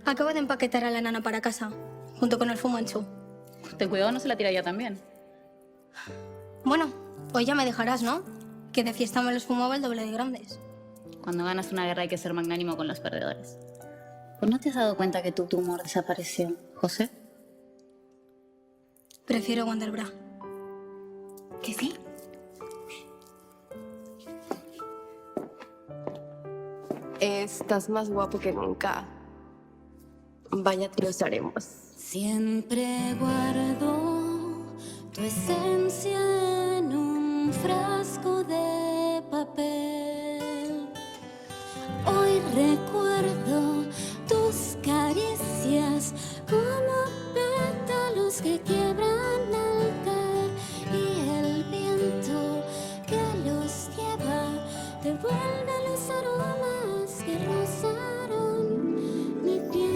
Acabo de empaquetar a la nana para casa, junto con el Fu Manchu. Ten cuidado, no se la tira ya también. Bueno, hoy ya me dejarás, ¿no? Que de fiesta me los fumaba el doble de grandes. Cuando ganas una guerra hay que ser magnánimo con los perdedores. ¿Pues no te has dado cuenta que tu tumor desapareció, José? Prefiero Wanderbra. ¿Que sí? Estás más guapo que nunca. Vaya tiros haremos. Siempre guardo tu esencia en un frasco de papel. Hoy recuerdo tus caricias como pétalos que quiebran al caer y el viento que los lleva devuelve los aromas que rozaron mi piel.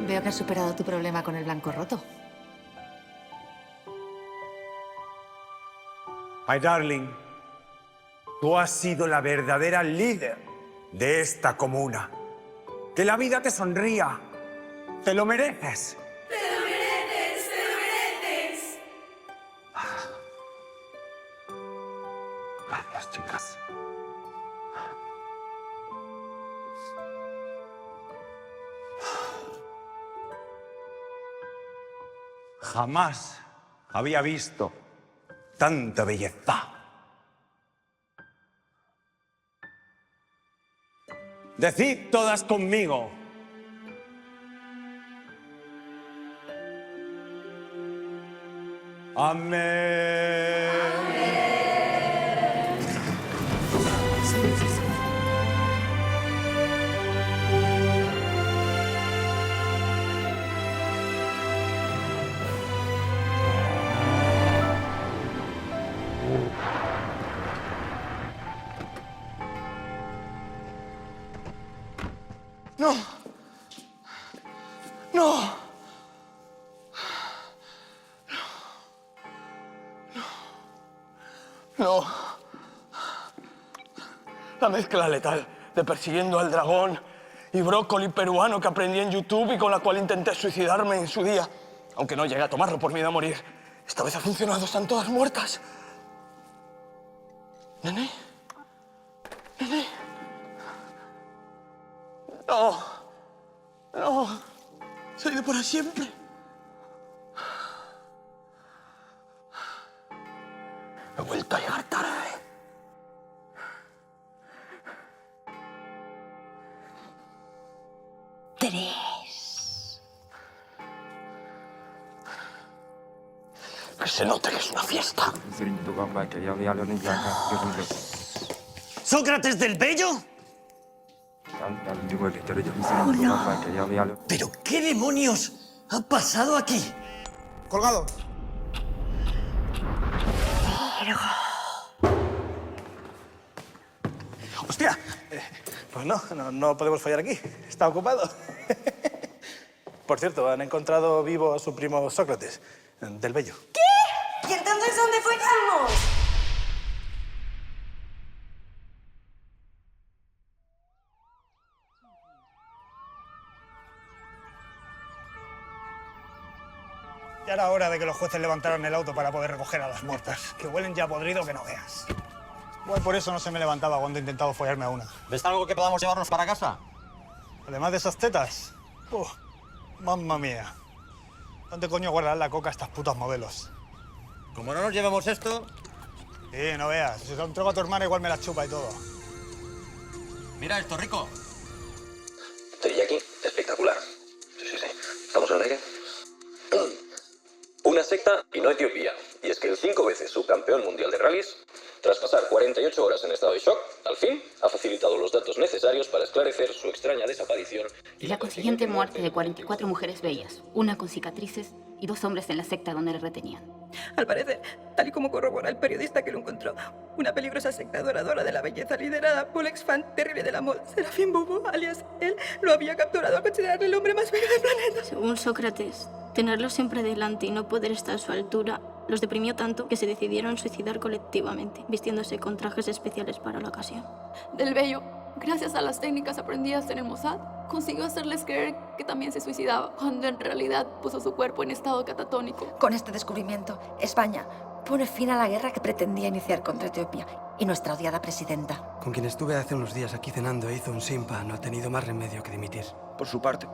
Veo que has superado tu problema con el blanco roto. My darling, tú has sido la verdadera líder de esta comuna. Que la vida te sonría. Te lo mereces. ¡Te lo mereces! ¡Te lo mereces! Gracias, chicas. Jamás había visto tanta belleza. Decid todas conmigo. Amén. No. No. No. La mezcla letal de Persiguiendo al Dragón y Brócoli peruano que aprendí en YouTube y con la cual intenté suicidarme en su día, aunque no llegué a tomarlo por miedo a morir. Esta vez ha funcionado, están todas muertas. ¿Nene? ¿Nene? No. No. Soy de para siempre. He vuelto a llegar tarde. Que se note que es una fiesta. ¿Sócrates del Bello? ¿Pero qué demonios ha pasado aquí? Colgado. ¡Hostia! Pues no podemos fallar aquí. Está ocupado. Por cierto, han encontrado vivo a su primo Sócrates, del Bello. ¿Qué? ¿Y entonces dónde follamos? Ya era hora de que los jueces levantaran el auto para poder recoger a las muertas, que huelen ya podrido que no veas. Igual por eso no se me levantaba cuando he intentado follarme a una. ¿Ves algo que podamos llevarnos para casa? Además de esas tetas. Mamma mía. ¿Dónde coño guardarán la coca a estas putas modelos? Como no nos llevemos esto... Sí, no veas. Si se lo entrego a tu hermana igual me la chupa y todo. Mira esto, Rico. Estoy aquí. Espectacular. Sí. ¿Estamos al aire? Una secta Afganistán y no Etiopía. Y es que el 5 veces subcampeón mundial de rallies, tras pasar 48 horas en estado de shock, al fin ha facilitado los datos necesarios para esclarecer su extraña desaparición Y la consiguiente muerte de 44 mujeres bellas, una con cicatrices y 2 hombres en la secta donde le retenían. Al parecer, tal y como corrobora el periodista que lo encontró, una peligrosa secta adoradora de la belleza liderada por el ex-fan terrible del amor, Serafín Bobo, alias él, lo había capturado al considerarle el hombre más bello del planeta. Según Sócrates, tenerlo siempre delante y no poder estar a su altura los deprimió tanto que se decidieron suicidar colectivamente, vistiéndose con trajes especiales para la ocasión. Del Bello, gracias a las técnicas aprendidas en el Mossad, consiguió hacerles creer que también se suicidaba, cuando en realidad puso su cuerpo en estado catatónico. Con este descubrimiento, España pone fin a la guerra que pretendía iniciar contra Etiopía y nuestra odiada presidenta. Con quien estuve hace unos días aquí cenando hizo un simpa, no ha tenido más remedio que dimitir. Por su parte,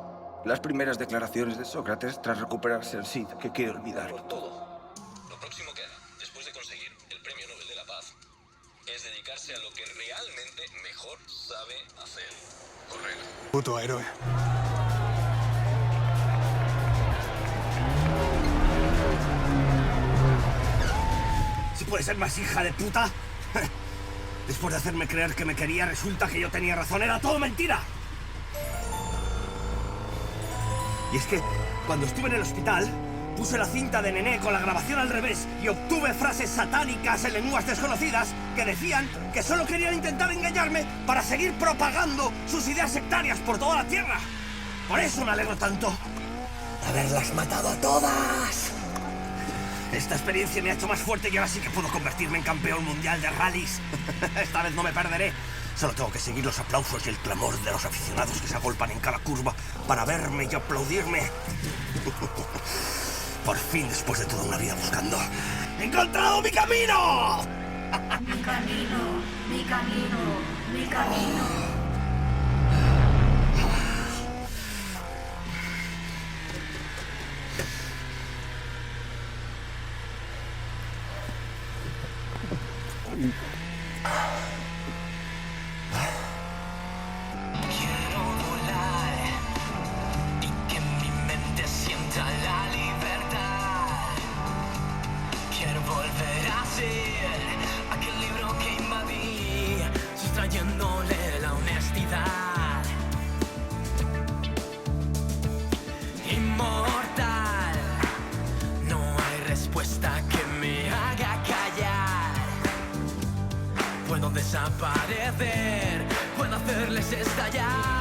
las primeras declaraciones de Sócrates tras recuperarse el Cid, que quiere olvidar. Por todo. Lo próximo que hará, después de conseguir el Premio Nobel de la Paz, es dedicarse a lo que realmente mejor sabe hacer. Correr. Puto héroe. ¿Si puede ser más hija de puta? Después de hacerme creer que me quería, resulta que yo tenía razón. ¡Era todo mentira! Y es que, cuando estuve en el hospital, puse la cinta de Nené con la grabación al revés y obtuve frases satánicas en lenguas desconocidas que decían que solo querían intentar engañarme para seguir propagando sus ideas sectarias por toda la tierra. Por eso me alegro tanto de haberlas matado a todas. Esta experiencia me ha hecho más fuerte y ahora sí que puedo convertirme en campeón mundial de rallies. Esta vez no me perderé. Solo tengo que seguir los aplausos y el clamor de los aficionados que se agolpan en cada curva para verme y aplaudirme. Por fin, después de toda una vida buscando, ¡he encontrado mi camino! Mi camino, mi camino, mi camino. Quiero volar y que mi mente sienta la libertad. Quiero volver a ser aquel libro que invadí, sustrayéndole la honestidad. Inmortal, no hay respuesta que me haga callar. Puedo desaparecer, puedo hacerles estallar.